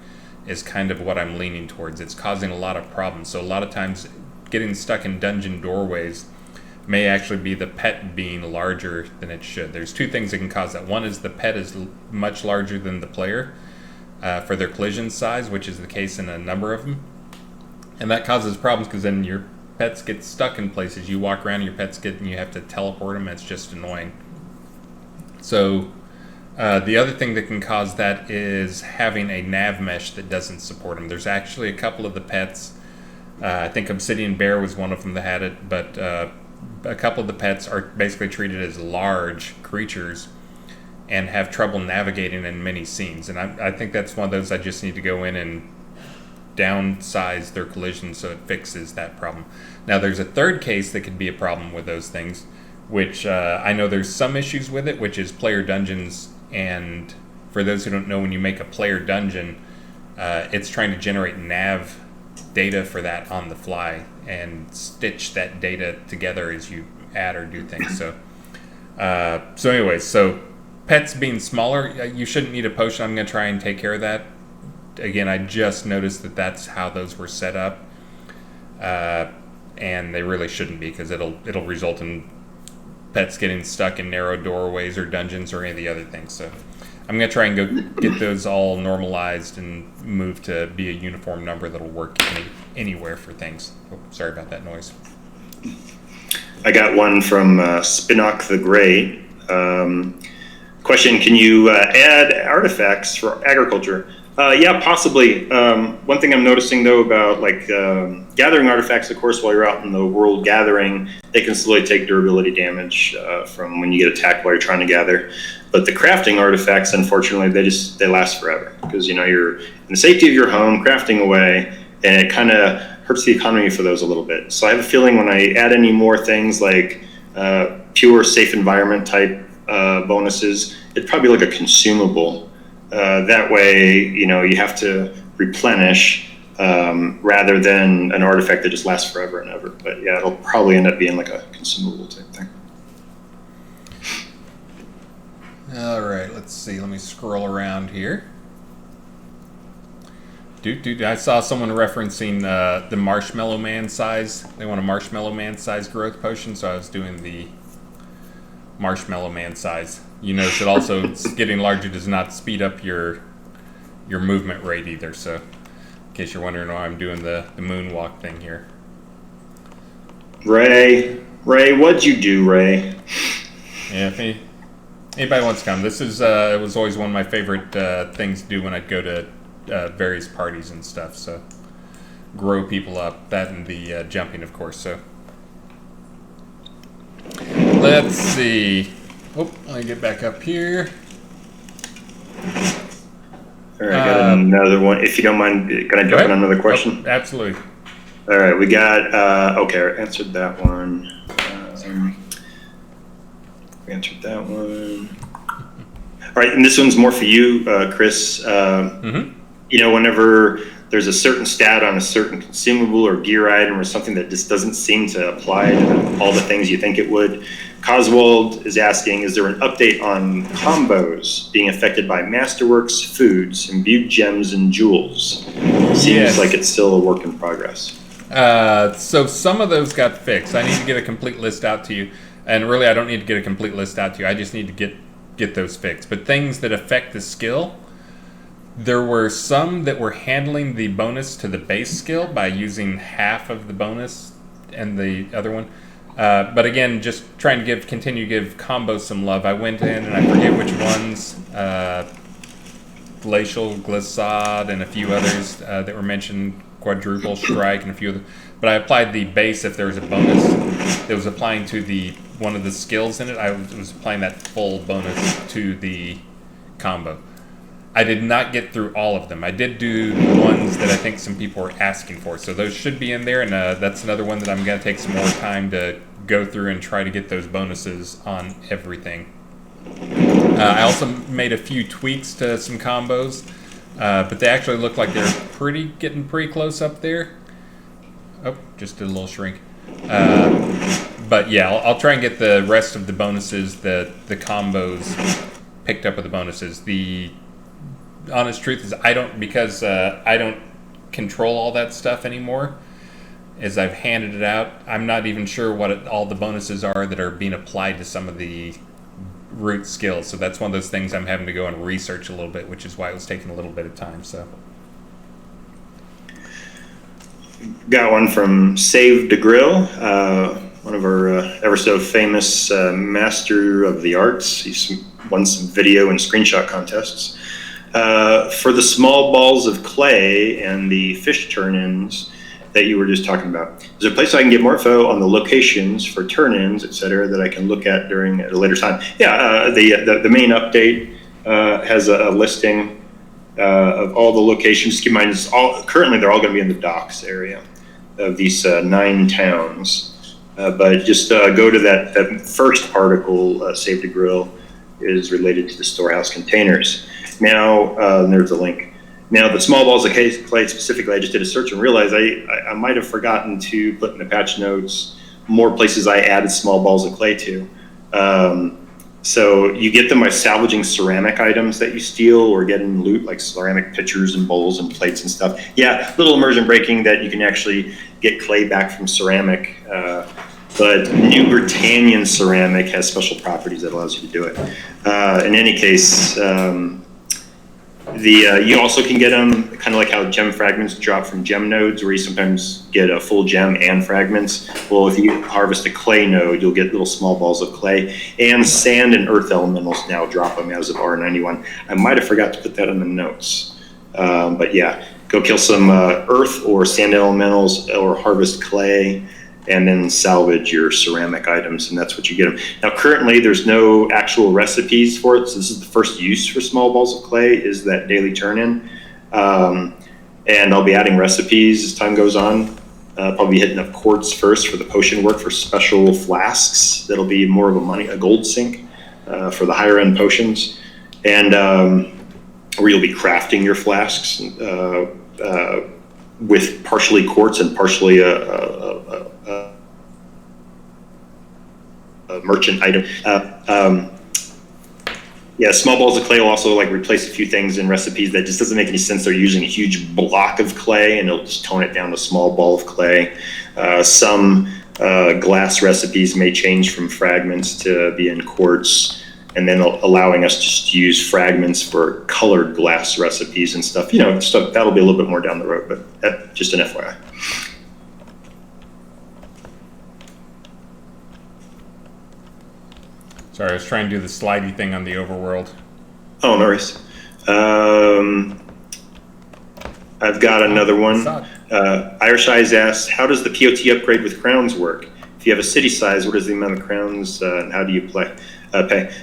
is kind of what I'm leaning towards. It's causing a lot of problems. So a lot of times getting stuck in dungeon doorways may actually be the pet being larger than it should. There's two things that can cause that. One is the pet is much larger than the player for their collision size, which is the case in a number of them. And that causes problems because then your pets get stuck in places. You walk around and your pets and you have to teleport them. It's just annoying. So the other thing that can cause that is having a nav mesh that doesn't support them. There's actually a couple of the pets. I think Obsidian Bear was one of them that had it, but a couple of the pets are basically treated as large creatures and have trouble navigating in many scenes. And I think that's one of those I just need to go in and downsize their collision so it fixes that problem. Now there's a third case that could be a problem with those things, which I know there's some issues with it, which is player dungeons. And for those who don't know, when you make a player dungeon, it's trying to generate nav data for that on the fly and stitch that data together as you add or do things. So pets being smaller, you shouldn't need a potion. I'm going to try and take care of that. Again, I just noticed that that's how those were set up, and they really shouldn't be, because it'll result in pets getting stuck in narrow doorways or dungeons or any of the other things. So I'm going to try and go get those all normalized and move to be a uniform number that'll work anywhere for things. Oh, sorry about that noise. I got one from Spinock the Gray. Question, can you add artifacts for agriculture? Yeah, possibly. One thing I'm noticing, though, about gathering artifacts, of course, while you're out in the world gathering, they can slowly take durability damage from when you get attacked while you're trying to gather. But the crafting artifacts, unfortunately, they last forever, because you're in the safety of your home crafting away, and it kind of hurts the economy for those a little bit. So I have a feeling when I add any more things like pure safe environment type bonuses, it'd probably be like a consumable That way, you have to replenish rather than an artifact that just lasts forever and ever. But yeah, it'll probably end up being like a consumable type thing. All right, let's see. Let me scroll around here. Dude, I saw someone referencing the Marshmallow Man size. They want a Marshmallow Man size growth potion, so I was doing the Marshmallow Man size. You notice it also getting larger does not speed up your movement rate either. So, in case you're wondering why I'm doing the moonwalk thing here. Ray, what'd you do, Ray? Yeah, if anybody wants to come, this is it was always one of my favorite things to do when I'd go to various parties and stuff. So, grow people up. That and the jumping, of course. So, let's see. Oh, let me get back up here. All right, got another one. If you don't mind, can I jump in on another question? Oh, absolutely. All right, we got, okay, I answered that one. We answered that one. All right, and this one's more for you, Chris. Whenever there's a certain stat on a certain consumable or gear item or something that just doesn't seem to apply to all the things you think it would, Coswald is asking, is there an update on combos being affected by Masterworks foods, imbued gems, and jewels? Seems like it's still a work in progress. So some of those got fixed. I need to get a complete list out to you. And really, I don't need to get a complete list out to you. I just need to get those fixed. But things that affect the skill, there were some that were handling the bonus to the base skill by using half of the bonus and the other one. But again, just trying to continue to give combos some love. I went in and I forget which ones, Glacial, Glissade, and a few others that were mentioned, Quadruple Strike, and a few of them. But I applied the base if there was a bonus that was applying to one of the skills in it. I was applying that full bonus to the combo. I did not get through all of them. I did do the ones that I think some people were asking for. So those should be in there, and that's another one that I'm going to take some more time to go through and try to get those bonuses on everything. I also made a few tweaks to some combos, but they actually look like they're getting pretty close up there. Oh, just did a little shrink. But yeah, I'll try and get the rest of the bonuses, the combos picked up with the bonuses. The honest truth is I don't control all that stuff anymore. As I've handed it out, I'm not even sure what all the bonuses are that are being applied to some of the root skills. So that's one of those things I'm having to go and research a little bit, which is why it was taking a little bit of time. So, got one from Save the Grill, one of our ever so famous master of the arts. He's won some video and screenshot contests. For the small balls of clay and the fish turn-ins that you were just talking about, is there a place I can get more info on the locations for turn-ins, et cetera, that I can look at at a later time? Yeah, the main update has a listing of all the locations. Keep in mind, currently they're all going to be in the docks area of these 9 towns. But just go to that first article, Save the Grill, is related to the storehouse containers. Now, there's a link. Now, the small balls of clay specifically, I just did a search and realized I might have forgotten to put in the patch notes more places I added small balls of clay to. So you get them by salvaging ceramic items that you steal or getting loot like ceramic pitchers and bowls and plates and stuff. Yeah, little immersion breaking that you can actually get clay back from ceramic. But New Britannian ceramic has special properties that allows you to do it. In any case, you also can get them kind of like how gem fragments drop from gem nodes, where you sometimes get a full gem and fragments. Well, if you harvest a clay node, you'll get little small balls of clay, and sand and earth elementals now drop them as of R91. I might have forgot to put that in the notes, but yeah, go kill some earth or sand elementals or harvest clay, and then salvage your ceramic items, and that's what you get them. Now, currently, there's no actual recipes for it, so this is the first use for small balls of clay, is that daily turn-in. And I'll be adding recipes as time goes on. Probably hitting up quartz first for the potion work for special flasks. That'll be more of a gold sink for the higher-end potions. And where you'll be crafting your flasks with partially quartz and partially a merchant item. Yeah, small balls of clay will also like replace a few things in recipes that just doesn't make any sense. They're using a huge block of clay and it'll just tone it down to a small ball of clay. Some glass recipes may change from fragments to be in quartz, and then allowing us just to use fragments for colored glass recipes and stuff. Stuff that'll be a little bit more down the road, but just an FYI. Sorry, I was trying to do the slidey thing on the overworld. Oh, no worries. I've got another one. Irish Eyes asks, how does the POT upgrade with crowns work? If you have a city size, what is the amount of crowns and how do you pay?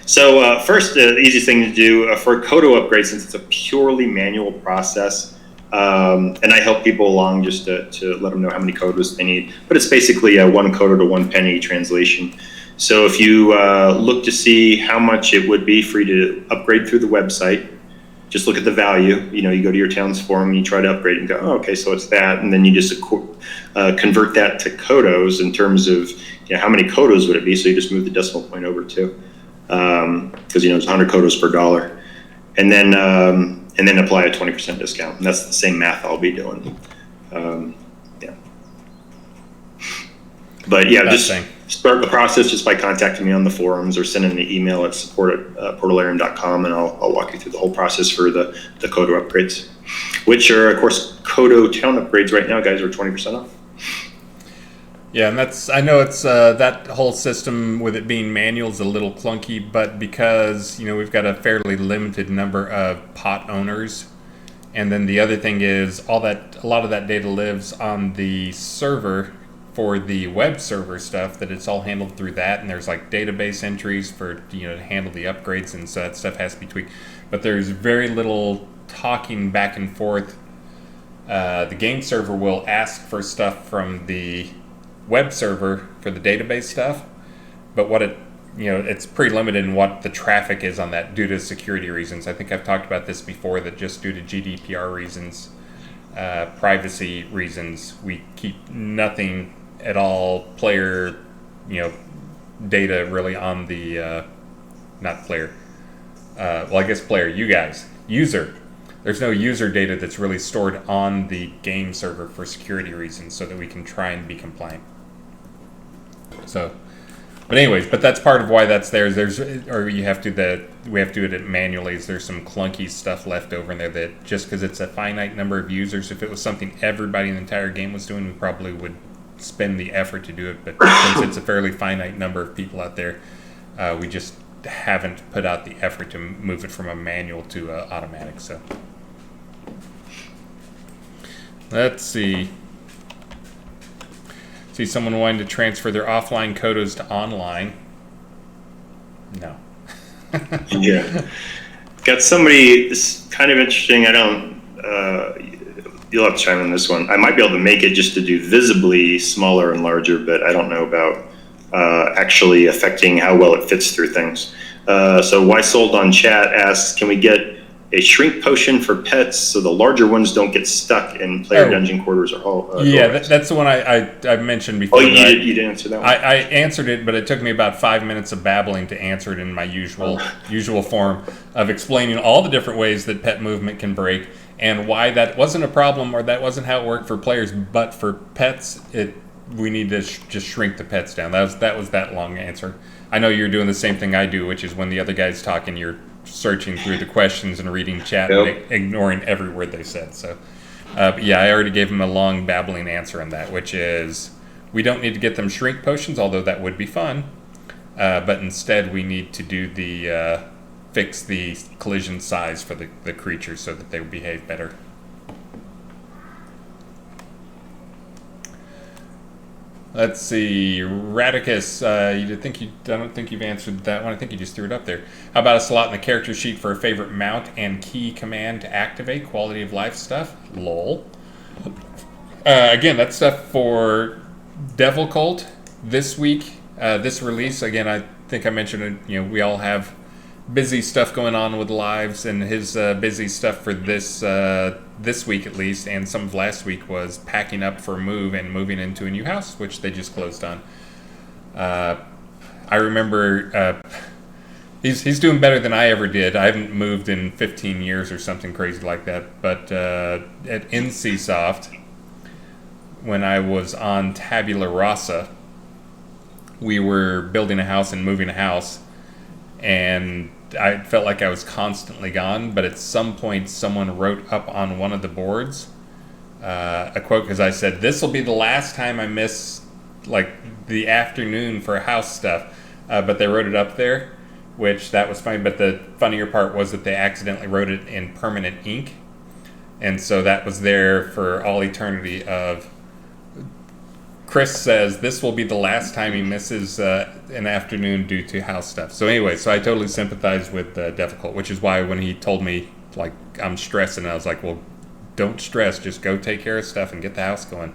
So first, the easiest thing to do for a Kodo upgrade, since it's a purely manual process, and I help people along just to let them know how many Kodos they need, but it's basically a 1 Kodo to 1 penny translation. So if you look to see how much it would be for you to upgrade through the website, just look at the value. You go to your town's forum and you try to upgrade and go, oh, okay, so it's that. And then you just convert that to Kodos in terms of how many Kodos would it be. So you just move the decimal point over to, because it's 100 Kodos per dollar. And then apply a 20% discount. And that's the same math I'll be doing. But yeah, just start the process just by contacting me on the forums or sending an email at support@portalarium.com, and I'll walk you through the whole process for the Kodo upgrades, which are, of course, Kodo town upgrades right now, guys, are 20% off. Yeah, and I know it's that whole system with it being manual is a little clunky, but because we've got a fairly limited number of pot owners, and then the other thing is a lot of that data lives on the server for the web server stuff, that it's all handled through that, and there's like database entries for to handle the upgrades, and so that stuff has to be tweaked. But there's very little talking back and forth. The game server will ask for stuff from the web server for the database stuff, but it's pretty limited in what the traffic is on that due to security reasons. I think I've talked about this before, that just due to GDPR reasons, privacy reasons, we keep nothing at all player, data really on the, not player, well, I guess player, you guys, user. There's no user data that's really stored on the game server for security reasons, so that we can try and be compliant. So, but anyways, that's part of why that's there. We have to do it manually. There's some clunky stuff left over in there that just because it's a finite number of users, if it was something everybody in the entire game was doing, we probably would spend the effort to do it. But since it's a fairly finite number of people out there, we just haven't put out the effort to move it from a manual to automatic. So let's see. See someone wanting to transfer their offline Kodos to online. No. Yeah. Got somebody, it's kind of interesting. I don't, you'll have to chime in this one. I might be able to make it just to do visibly smaller and larger, but I don't know about actually affecting how well it fits through things. So Why Sold on chat asks, can we get a shrink potion for pets so the larger ones don't get stuck in player dungeon quarters or hall? That's the one I mentioned before. Oh, you did answer that one? I answered it, but it took me about 5 minutes of babbling to answer it in my usual form of explaining all the different ways that pet movement can break and why that wasn't a problem, or that wasn't how it worked for players, but for pets, we need to just shrink the pets down. That was that long answer. I know you're doing the same thing I do, which is when the other guy's talking, you're searching through the questions and reading chat and ignoring every word they said. So, but yeah, I already gave him a long babbling answer on that, which is we don't need to get them shrink potions, although that would be fun. But instead, we need to do fix the collision size for the creatures so that they behave better. Let's see, Radicus, I don't think you've answered that one. I think you just threw it up there. How about a slot in the character sheet for a favorite mount and key command to activate quality of life stuff? Lol. Again, that's stuff for Devil Cult this week. This release, again, I think I mentioned it. We all have busy stuff going on with lives, and his busy stuff for this week at least, and some of last week was packing up for a move and moving into a new house, which they just closed on. I remember he's doing better than I ever did. I haven't moved in 15 years or something crazy like that. But at NCSoft, when I was on Tabula Rasa, we were building a house and moving a house, and I felt like I was constantly gone. But at some point, someone wrote up on one of the boards a quote, because I said, "This will be the last time I miss like the afternoon for house stuff." But they wrote it up there, which that was funny. But the funnier part was that they accidentally wrote it in permanent ink. And so that was there for all eternity of, Chris says this will be the last time he misses an afternoon due to house stuff. So anyway, so I totally sympathize with Difficult, which is why when he told me, like, I'm stressing, I was like, well, don't stress. Just go take care of stuff and get the house going.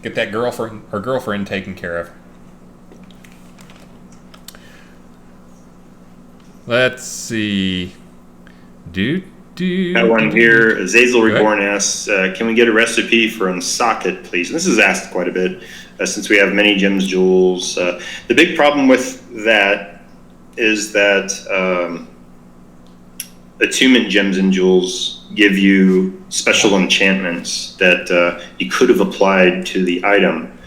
Get that girlfriend taken care of. Let's see. Got one here. Zazel Reborn asks, can we get a recipe for unsocket, please? And this is asked quite a bit since we have many gems jewels. The big problem with that is that attunement gems and jewels give you special enchantments that you could have applied to the item.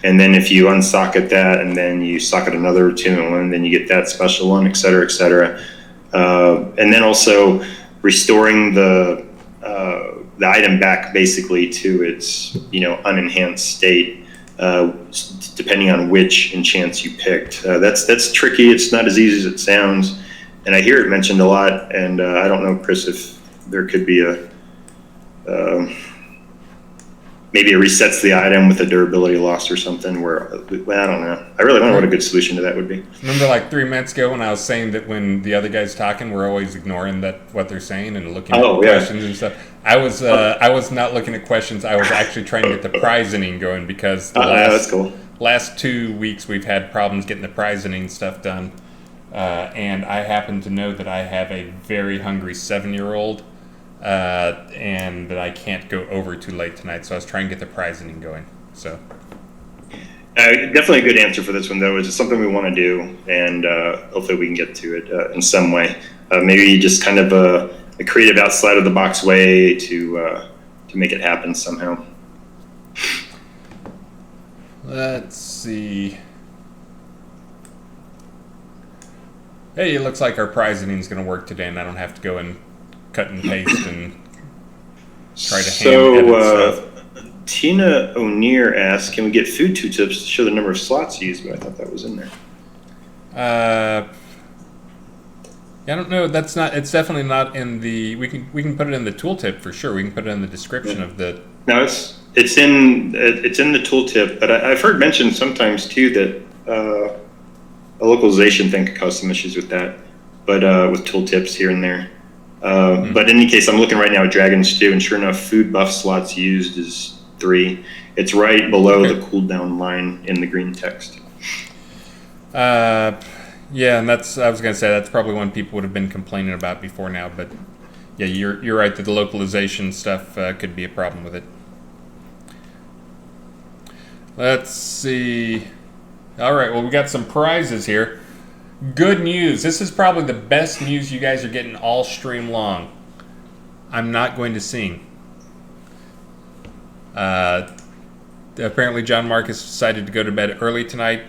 And then if you unsocket that and then you socket another attunement one, then you get that special one, et cetera, et cetera. And then also restoring the item back basically to its unenhanced state, depending on which enchants you picked. That's tricky. It's not as easy as it sounds, and I hear it mentioned a lot. And I don't know, Chris, if there could be maybe it resets the item with a durability loss or something. Where I don't know. I really don't know what a good solution to that would be. Remember, like 3 minutes ago, when I was saying that when the other guy's talking, we're always ignoring what they're saying and looking at questions and stuff. I was not looking at questions. I was actually trying to get the prizoning going, because the that's cool. last 2 weeks we've had problems getting the prizoning stuff done, and I happen to know that I have a very hungry 7-year-old. And that I can't go over too late tonight, so I was trying to get the prizoning going. So definitely a good answer for this one, though. It's something we want to do, and hopefully we can get to it in some way. Maybe just kind of a creative, outside of the box way to make it happen somehow. Let's see. Hey, it looks like our prizoning is going to work today, and I don't have to go and cut and paste and try to hand edit stuff. Tina O'Neill asks, can we get food tooltips to show the number of slots used? But I thought that was in there. I don't know. That's not. It's definitely not in the. We can put it in the tooltip for sure. We can put it in the description of the. No, it's in the tooltip. But I've heard mentioned sometimes too that a localization thing could cause some issues with that. But with tooltips here and there. But in any case, I'm looking right now at Dragon Stew, and sure enough, food buff slots used is 3. It's right below the cooldown line in the green text. Yeah, and I was going to say, that's probably one people would have been complaining about before now. But yeah, you're right that the localization stuff could be a problem with it. Let's see. All right, well, we got some prizes here. Good news. This is probably the best news you guys are getting all stream long. I'm not going to sing. Apparently John Marcus decided to go to bed early tonight,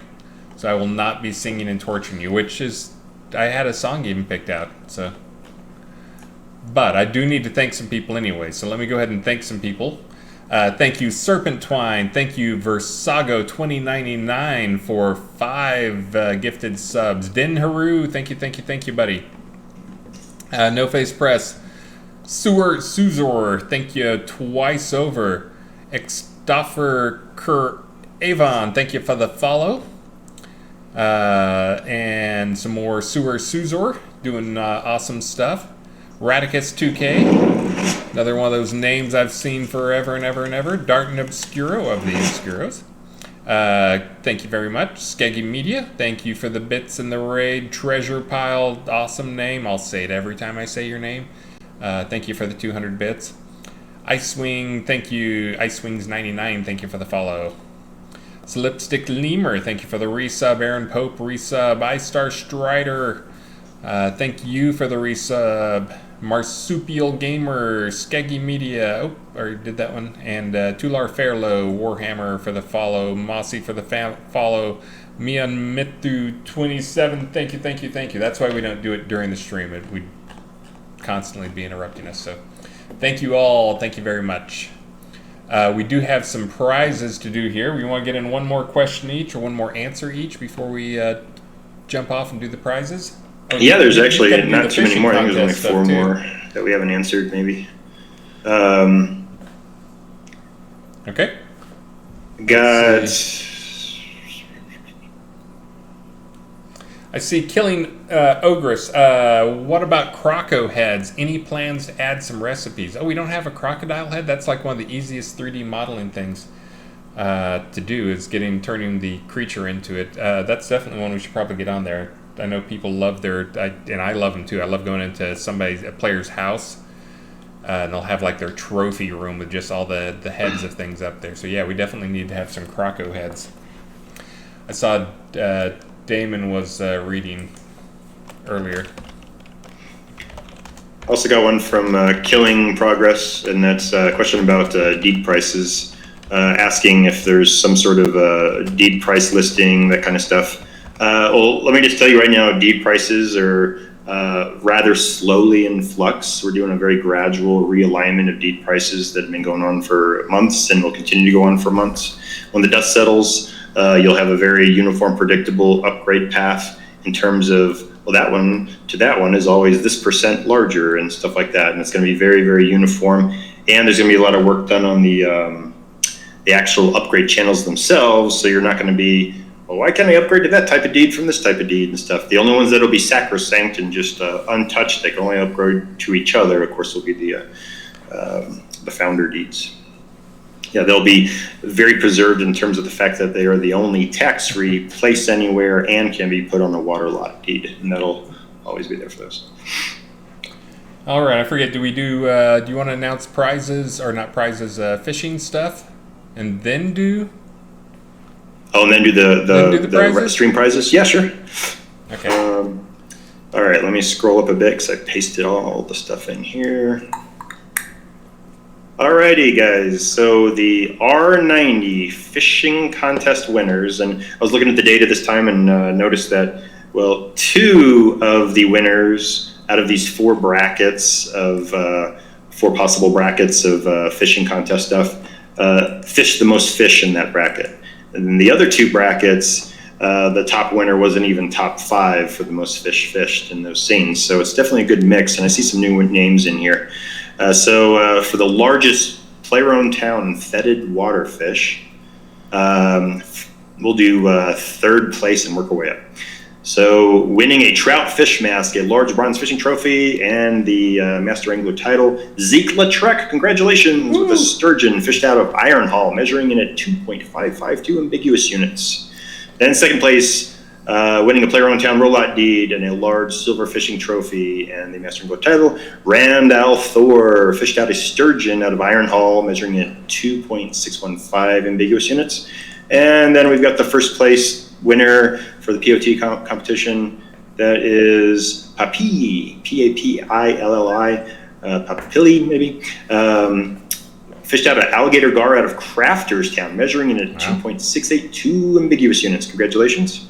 so I will not be singing and torturing you, which is, I had a song even picked out, so. But I do need to thank some people anyway, so let me go ahead and thank some people. Thank you, Serpent Twine. Thank you, Versago2099 for 5 gifted subs. Din Haru, thank you, buddy. No Face Press. Sewer Suzor, thank you twice over. Extoffer Kerr Avon, thank you for the follow. And some more Sewer Suzor doing awesome stuff. Radicus2K, another one of those names I've seen forever and ever and ever. Darton Obscuro of the Obscuros. Thank you very much. Skeggy Media, thank you for the bits in the raid. Treasure Pile, awesome name. I'll say it every time I say your name. Thank you for the 200 bits. Icewing, thank you. Icewings99, thank you for the follow. Slipstick Lemur, thank you for the resub. Aaron Pope, resub. iStar Strider, thank you for the resub. Marsupial Gamer, Skeggy Media, oh, already did that one. And Tular Fairlow, Warhammer for the follow. Mossy for the follow. Mian Mithu 27, thank you. That's why we don't do it during the stream. We'd constantly be interrupting us. So thank you all. Thank you very much. We do have some prizes to do here. We want to get in one more question each or one more answer each before we jump off and do the prizes. Oh, yeah, there's actually not too many more. I think there's only 4 more that we haven't answered, maybe. Okay. Got. I see Killing Ogress. What about croco heads? Any plans to add some recipes? Oh, we don't have a crocodile head? That's like one of the easiest 3D modeling things to do, is turning the creature into it. That's definitely one we should probably get on there. I know people love and I love them too. I love going into a player's house, and they'll have like their trophy room with just all the heads of things up there. So yeah, we definitely need to have some croco heads. I saw Damon was reading earlier. Also got one from Killing Progress, and that's a question about deed prices, asking if there's some sort of deed price listing, that kind of stuff. Well, let me just tell you right now, deed prices are rather slowly in flux. We're doing a very gradual realignment of deed prices that have been going on for months and will continue to go on for months. When the dust settles, you'll have a very uniform, predictable upgrade path in terms of, well, that one to that one is always this percent larger and stuff like that. And it's going to be very, very uniform. And there's going to be a lot of work done on the actual upgrade channels themselves. So you're not going to be, well, why can't I upgrade to that type of deed from this type of deed and stuff? The only ones that will be sacrosanct and just untouched, they can only upgrade to each other, of course, will be the founder deeds. Yeah, they'll be very preserved in terms of the fact that they are the only tax-free place anywhere and can be put on the water lot deed, and that'll always be there for those. All right, I forget. Do you want to announce prizes, or not prizes, fishing stuff, and then do? Oh, and then do the stream prizes? Yeah, sure. Okay. All right, let me scroll up a bit because I pasted all the stuff in here. Alrighty, guys. So the R90 fishing contest winners, and I was looking at the data this time and noticed that, well, 2 of the winners out of these 4 brackets of 4 possible brackets of fishing contest stuff fished the most fish in that bracket. And then the other 2 brackets, the top winner wasn't even top 5 for the most fish fished in those scenes. So it's definitely a good mix, and I see some new names in here. So for the largest player-owned town fetid water fish, we'll do 3rd place and work our way up. So winning a trout fish mask, a large bronze fishing trophy, and the Master Angler title, Zeke Lautrec, congratulations. Woo! With a sturgeon fished out of Iron Hall, measuring in at 2.552 ambiguous units. Then 2nd place, winning a player-owned town rollout deed and a large silver fishing trophy, and the Master Angler title, Randall Thor fished out a sturgeon out of Iron Hall, measuring in at 2.615 ambiguous units. And then we've got the 1st place winner for the POT competition. That is Papi, P-A-P-I-L-L-I, Papilli maybe. Fished out an alligator gar out of Crafters Town, measuring in at 2.682 ambiguous units. Congratulations.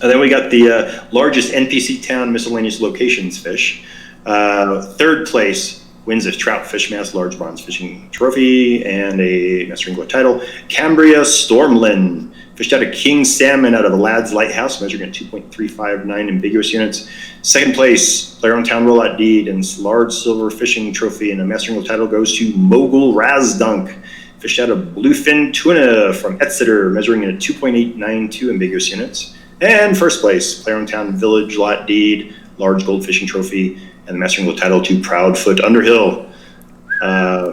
And then we got the largest NPC town miscellaneous locations fish. 3rd place wins a trout fish mask, large bronze fishing trophy, and a Master Angler title. Cambria Stormland fished out a king salmon out of the Lad's Lighthouse, measuring at 2.359 ambiguous units. 2nd place, player-owned town rollout deed and large silver fishing trophy, and a Master Angler title goes to Mogul Razdunk, fished out a bluefin tuna from Exeter, measuring in at 2.892 ambiguous units. And 1st place, player-owned town village lot deed, large gold fishing trophy, and the Master Angler title to Proudfoot Underhill.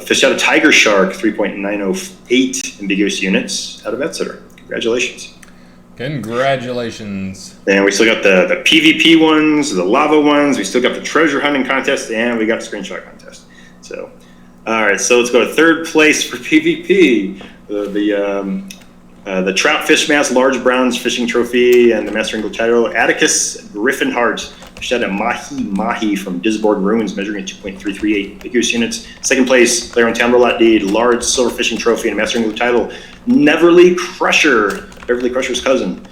Fished out a tiger shark, 3.908 ambiguous units out of Exeter. Congratulations. Congratulations. And we still got the PvP ones, the lava ones. We still got the treasure hunting contest, and we got the screenshot contest. So, all right. So let's go to third place for PvP. The Trout Fish Mass Large Bronze Fishing Trophy and the Master Angler title. Atticus Griffin Hart fished out a mahi from Disborg Ruins, measuring at 2.338 ambiguous units. Second place, player on town roulette deed, large silver fishing trophy and Master Angler title. Beverly Crusher's cousin,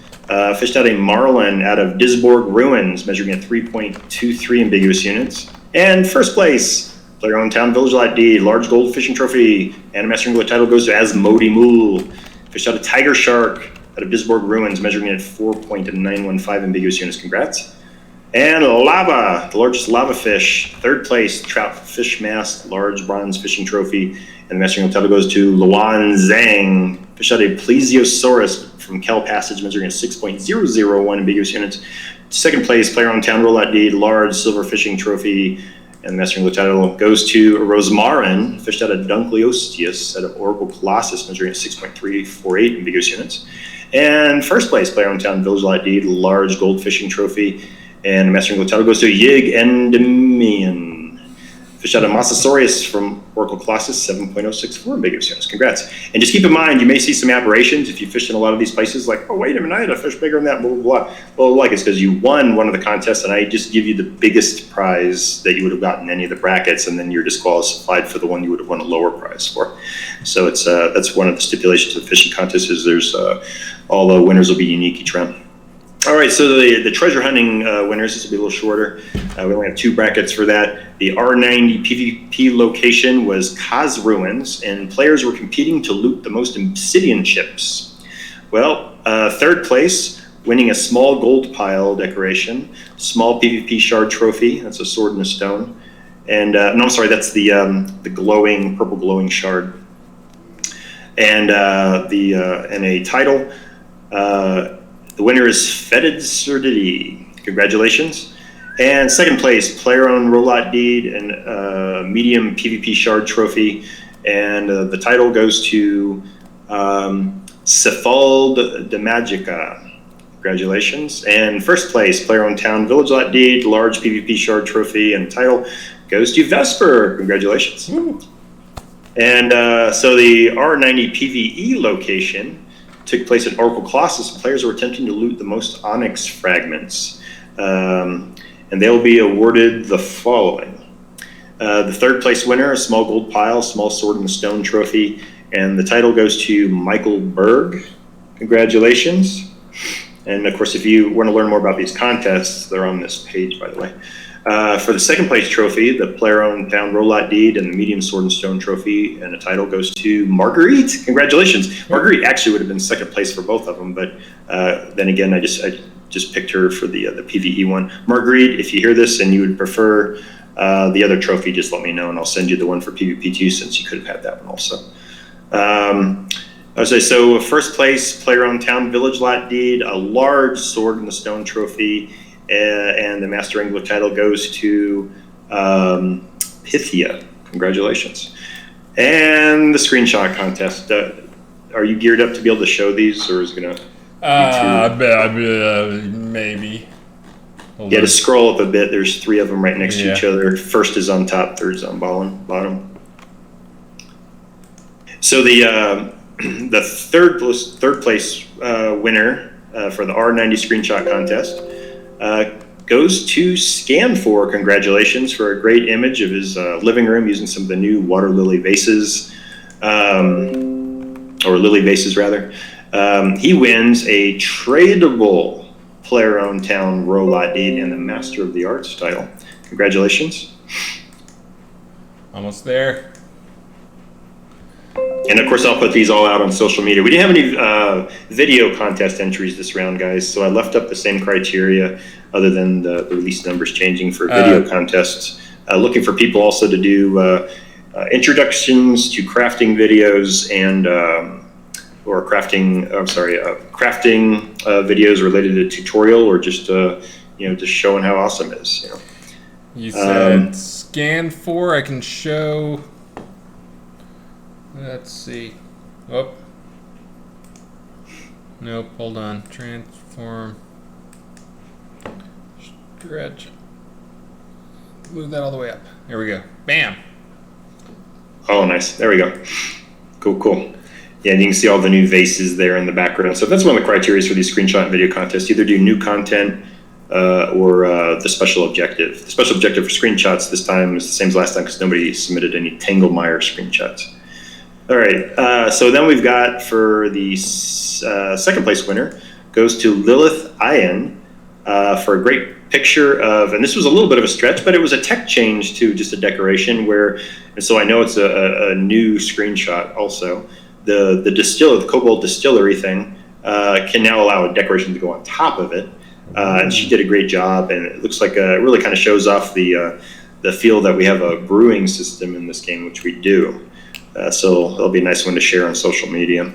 fished out a marlin out of Disborg Ruins, measuring at 3.23 ambiguous units. And first place, player on town village lot deed, large gold fishing trophy and a Master Angler title goes to Asmodi Mool. Fished out a tiger shark out of Disborg Ruins, measuring at 4.915 ambiguous units. Congrats. And lava, the largest lava fish, third place, trout fish mask, large bronze fishing trophy, and the Master Angler title goes to Luan Zhang. Fished out a plesiosaurus from Kel Passage, measuring at 6.001 ambiguous units. Second place, player on town roulette deed, large silver fishing trophy, and the Master Angler title goes to Rosmarin, fished out of Dunkleosteus out of Oracle Colossus, measuring at 6.348 ambiguous units. And first place, player on town village lot deed, large gold fishing trophy, and the Master Angler title goes to Yig Endymion, fished out of Mosasaurus from Oracle Colossus, 7.064 ambiguous units. Congrats. And just keep in mind, you may see some aberrations if you fish in a lot of these places, like, oh, wait a minute, I had a fish bigger than that, blah, blah, blah. Well, like, it's because you won one of the contests, and I just give you the biggest prize that you would have gotten in any of the brackets, and then you're disqualified for the one you would have won a lower prize for. So it's that's one of the stipulations of the fishing contest, is there's all the winners will be unique each round. All right, so the treasure hunting winners, this will be a little shorter. We only have 2 brackets for that. The R90 PvP location was Kaz Ruins, and players were competing to loot the most obsidian chips. Well, third place, winning a small gold pile decoration, small PvP shard trophy, that's a sword and a stone. And, no, I'm sorry, that's the glowing, purple glowing shard. And, and a title, the winner is Fetid Surdity. Congratulations. And second place, player on roulette deed and medium PvP shard trophy. And the title goes to Cephald de Magica. Congratulations. And first place, player on town village lot deed, large PvP shard trophy, and the title goes to Vesper. Congratulations. Woo. And so the R90 PvE location took place at Oracle Colossus. Players were attempting to loot the most onyx fragments, and they'll be awarded the following. The third place winner, a small gold pile, small sword and a stone trophy, and the title goes to Michael Berg. Congratulations. And of course, if you want to learn more about these contests, they're on this page, by the way. For the second place trophy, the player on town roulette deed and the medium sword and stone trophy, and the title goes to Marguerite. Congratulations. Marguerite actually would have been second place for both of them, but then again, I just picked her for the PvE one. Marguerite, if you hear this and you would prefer the other trophy, just let me know and I'll send you the one for PvP too, since you could have had that one also. So first place, player on town village lot deed, a large sword and the stone trophy, and the Master Angler title goes to Pythia. Congratulations. And the screenshot contest. Are you geared up to be able to show these, or is it going to maybe. Hold on. To on. Scroll up a bit. There's 3 of them right next to each other. First is on top, third's on bottom. So the third place winner for the R90 screenshot contest goes to Scan4. Congratulations for a great image of his living room using some of the new water lily vases, or lily vases rather. He wins a tradable player-owned town roulette deed and the Master of the Arts title. Congratulations. Almost there. And of course, I'll put these all out on social media. We didn't have any video contest entries this round, guys, so I left up the same criteria other than the release numbers changing for video contests. Looking for people also to do introductions to crafting videos and crafting videos related to tutorial, or just just showing how awesome it is. You said Scan4. I can show. Let's see. Oh. Nope, hold on. Transform. Stretch. Move that all the way up. There we go. Bam. Oh, nice. There we go. Cool. Yeah, and you can see all the new vases there in the background. So that's one of the criteria for these screenshot and video contests. Either do new content or the special objective. The special objective for screenshots this time is the same as last time because nobody submitted any Tanglemire screenshots. All right, so then we've got for the second place winner goes to Lilith Ian for a great picture of, and this was a little bit of a stretch, but it was a tech change to just a decoration where, and so I know it's a new screenshot also. The Cobalt Distillery thing can now allow a decoration to go on top of it. And she did a great job, and it looks like it really kind of shows off the feel that we have a brewing system in this game, which we do. So it'll be a nice one to share on social media.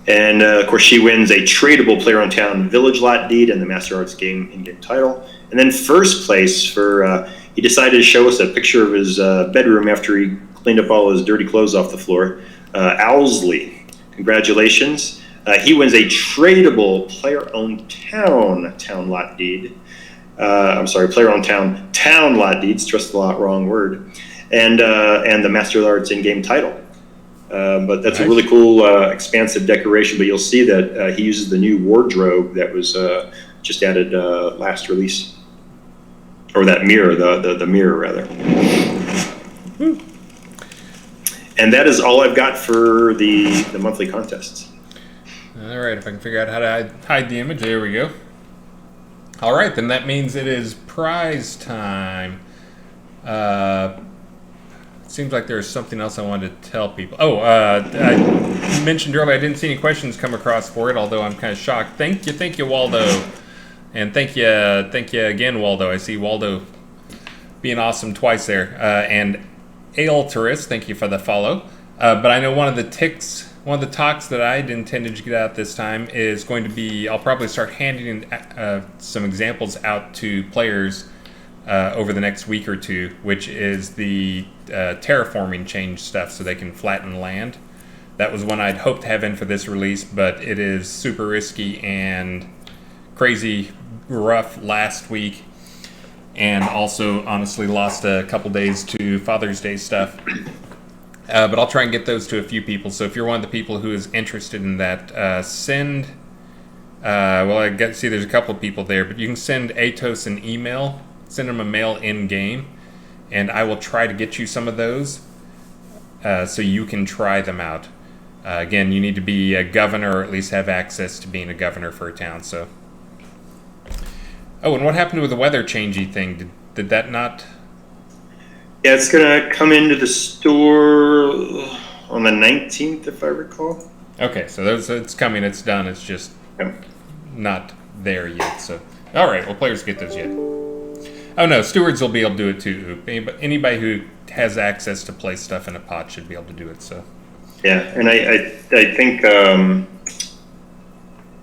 And of course, she wins a tradable Player on Town Village Lot deed and the Master Arts game in-game title. And then first place for he decided to show us a picture of his bedroom after he cleaned up all his dirty clothes off the floor. Owlsley, congratulations. He wins a tradable player-owned town lot deed. Player-owned town lot deed. Stress the lot, wrong word. And the Master of the Arts in-game title. But that's a really cool, expansive decoration. But you'll see that he uses the new wardrobe that was just added last release, or that mirror, the mirror rather. And that is all I've got for the monthly contests. All right, if I can figure out how to hide the image, there we go. All right, then that means it is prize time. Seems like there's something else I wanted to tell people. Oh, I mentioned earlier I didn't see any questions come across for it, although I'm kind of shocked. Thank you, Waldo. And thank you again, Waldo. I see Waldo being awesome twice there. And Ailterus, thank you for the follow. But I know one of the talks that I intended to get out this time is going to be, I'll probably start handing some examples out to players over the next week or two, which is the terraforming change stuff so they can flatten land. That was one I'd hoped to have in for this release, but it is super risky and crazy rough last week, and also honestly lost a couple days to Father's Day stuff. But I'll try and get those to a few people. So if you're one of the people who is interested in that, send... I see there's a couple of people there, but you can send Atos an email. Send them a mail in-game, and I will try to get you some of those so you can try them out. Again, you need to be a governor or at least have access to being a governor for a town. So, oh, and what happened with the weather changey thing? Did that not... Yeah, it's going to come into the store on the 19th, if I recall. Okay, so it's coming, it's done, it's just not there yet. So, all right, well, players get those yet. Oh no, stewards will be able to do it too. Anybody who has access to place stuff in a pot should be able to do it. So. Yeah, and I think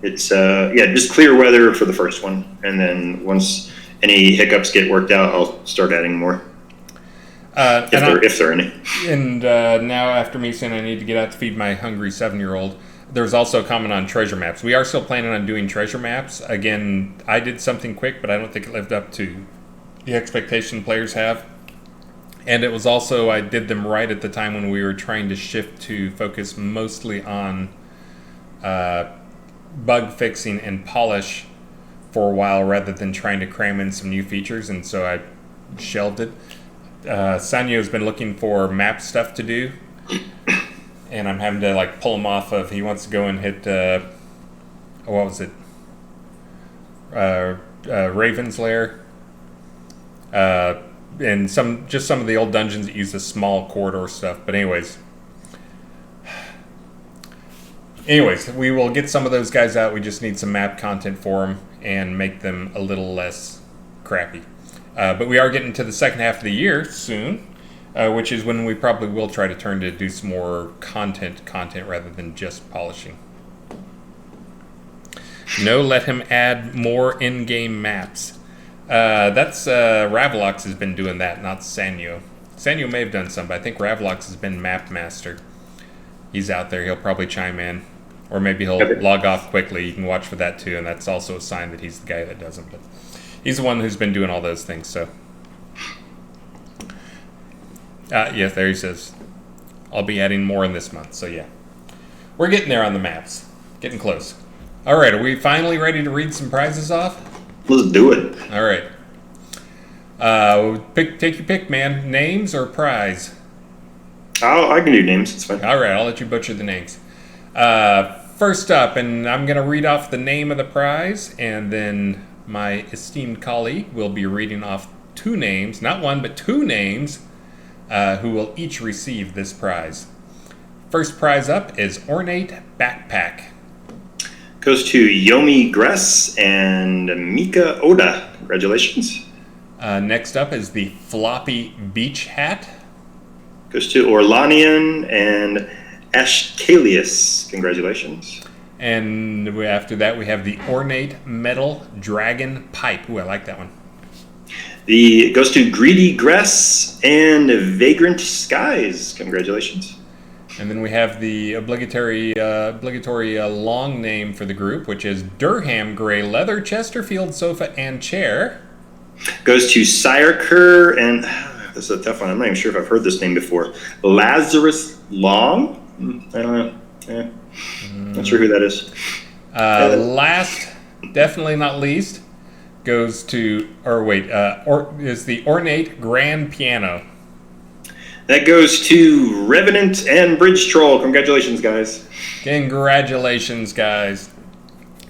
it's just clear weather for the first one, and then once any hiccups get worked out, I'll start adding more. If there are any. And now after me saying I need to get out to feed my hungry 7-year-old, there's also a comment on treasure maps. We are still planning on doing treasure maps. Again, I did something quick, but I don't think it lived up to the expectation players have. And it was also, I did them right at the time when we were trying to shift to focus mostly on bug fixing and polish for a while rather than trying to cram in some new features, and so I shelved it. Sanyo's been looking for map stuff to do, and I'm having to pull him off of, he wants to go and hit, what was it? Raven's Lair. And some of the old dungeons that use the small corridor stuff. But anyways, we will get some of those guys out. We just need some map content for them and make them a little less crappy. But we are getting to the second half of the year soon, which is when we probably will try to turn to do some more content rather than just polishing. No, let him add more in-game maps. That's Ravlox has been doing that, not Sanyo. Sanyo may have done some, but I think Ravlox has been map master. He's out there. He'll probably chime in. Or maybe he'll Okay. log off quickly. You can watch for that too, and that's also a sign that he's the guy that doesn't. But he's the one who's been doing all those things. So, yes, there he says, I'll be adding more in this month. So yeah, we're getting there on the maps, getting close. All right, are we finally ready to read some prizes off? Let's do it. All right. Take your pick, man. Names or prize? I can do names. It's fine. All right, I'll let you butcher the names. First up, and I'm going to read off the name of the prize, and then my esteemed colleague will be reading off two names, not one, but two names, who will each receive this prize. First prize up is Ornate Backpack. Goes to Yomi Gress and Mika Oda. Congratulations. Next up is the Floppy Beach Hat. Goes to Orlanian and Ashkalius. Congratulations. And after that, we have the Ornate Metal Dragon Pipe. Ooh, I like that one. It goes to Greedy Gress and Vagrant Skies. Congratulations. And then we have the obligatory long name for the group, which is Durham Gray Leather Chesterfield Sofa and Chair. Goes to Sire Kerr and this is a tough one. I'm not even sure if I've heard this name before. Lazarus Long? I don't know. Yeah. Not sure who that is. Last, definitely not least, goes to, is the Ornate Grand Piano. That goes to Revenant and Bridge Troll. Congratulations, guys. Congratulations, guys.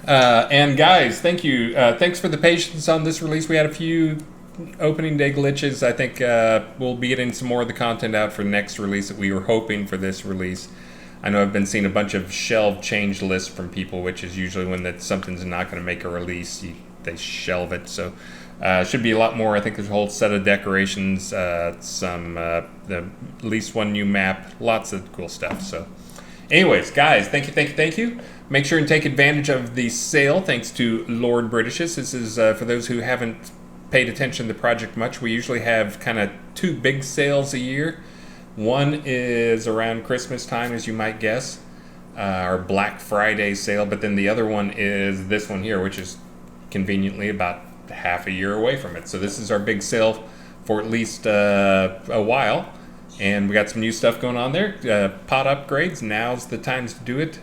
And guys, thank you. Thanks for the patience on this release. We had a few opening day glitches. I think we'll be getting some more of the content out for the next release that we were hoping for this release. I know I've been seeing a bunch of shelved change lists from people, which is usually when something's not going to make a release, they shelve it. So should be a lot more. I think there's a whole set of decorations, at least one new map, lots of cool stuff. So anyways, guys, thank you. Make sure and take advantage of the sale thanks to Lord Britishes. This is for those who haven't paid attention to the project much. We usually have kind of two big sales a year. One is around Christmas time, as you might guess, our Black Friday sale, but then the other one is this one here, which is conveniently about half a year away from it. So this is our big sale for at least a while, and we got some new stuff going on there. Pot upgrades, now's the time to do it.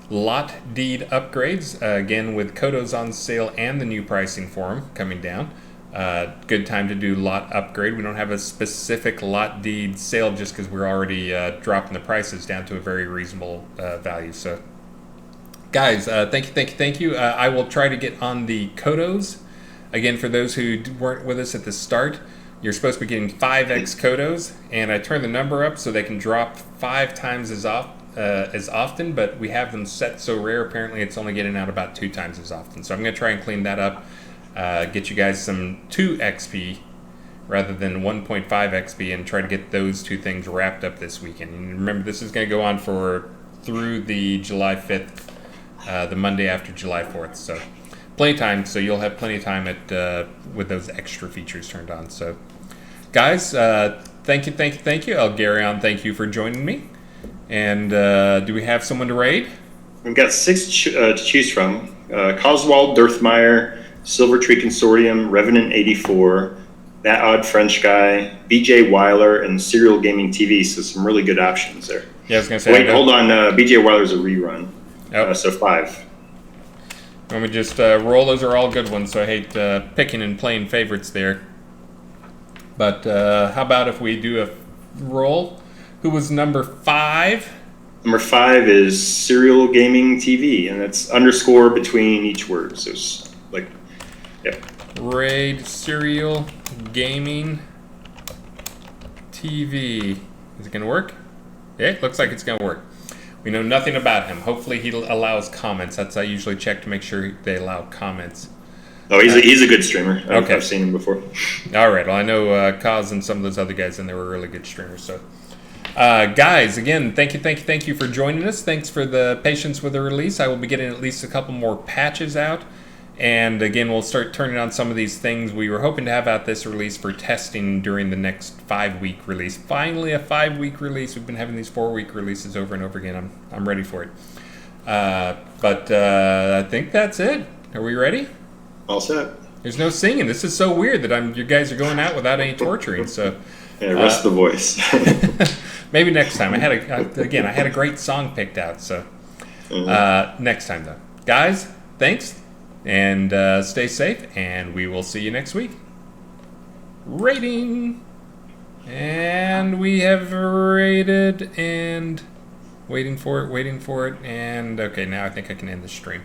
Lot deed upgrades, again with Kodos on sale and the new pricing for them coming down. Good time to do lot upgrade. We don't have a specific lot deed sale just because we're already dropping the prices down to a very reasonable value. So, guys, thank you. I will try to get on the Kodos. Again, for those who weren't with us at the start, you're supposed to be getting 5x Kodos, and I turned the number up so they can drop 5 times as often, but we have them set so rare, apparently it's only getting out about 2 times as often. So I'm going to try and clean that up. Get you guys some 2 XP rather than 1.5 XP and try to get those two things wrapped up this weekend. And remember, this is going to go on through the July 5th, the Monday after July 4th. So plenty of time. So you'll have plenty of time with those extra features turned on. So guys, thank you. Elgarion, thank you for joining me. And do we have someone to raid? We've got 6 to choose from. Coswald Dirthmeyer, Silver Tree Consortium, Revenant 84, That Odd French Guy, BJ Weiler, and Serial Gaming TV. So some really good options there. Yeah, I was going to say. Wait, hold on. BJ Weiler's a rerun. Oh. So 5. Let me just roll. Those are all good ones, so I hate picking and playing favorites there. But how about if we do a roll? Who was number 5? Number 5 is Serial Gaming TV, and that's underscore between each word. So it's like, yeah. Raid Serial Gaming TV. Is it going to work? Yeah, it looks like it's going to work. We know nothing about him. Hopefully he allows comments. That's I usually check to make sure they allow comments. Oh, he's a good streamer. Okay. I've seen him before. All right. Well, I know Kaz and some of those other guys, and they were really good streamers. So, guys, again, thank you for joining us. Thanks for the patience with the release. I will be getting at least a couple more patches out. And again, we'll start turning on some of these things we were hoping to have out this release for testing during the next 5-week release. Finally, a 5-week release. We've been having these 4-week releases over and over again. I'm ready for it. But I think that's it. Are we ready? All set. There's no singing. This is so weird that you guys are going out without any torturing. So Yeah, rest the voice. maybe next time. I had a great song picked out. So next time though, guys, thanks and stay safe. And we will see you next week. Rating, and we have rated and waiting for it, and okay, now I think I can end the stream.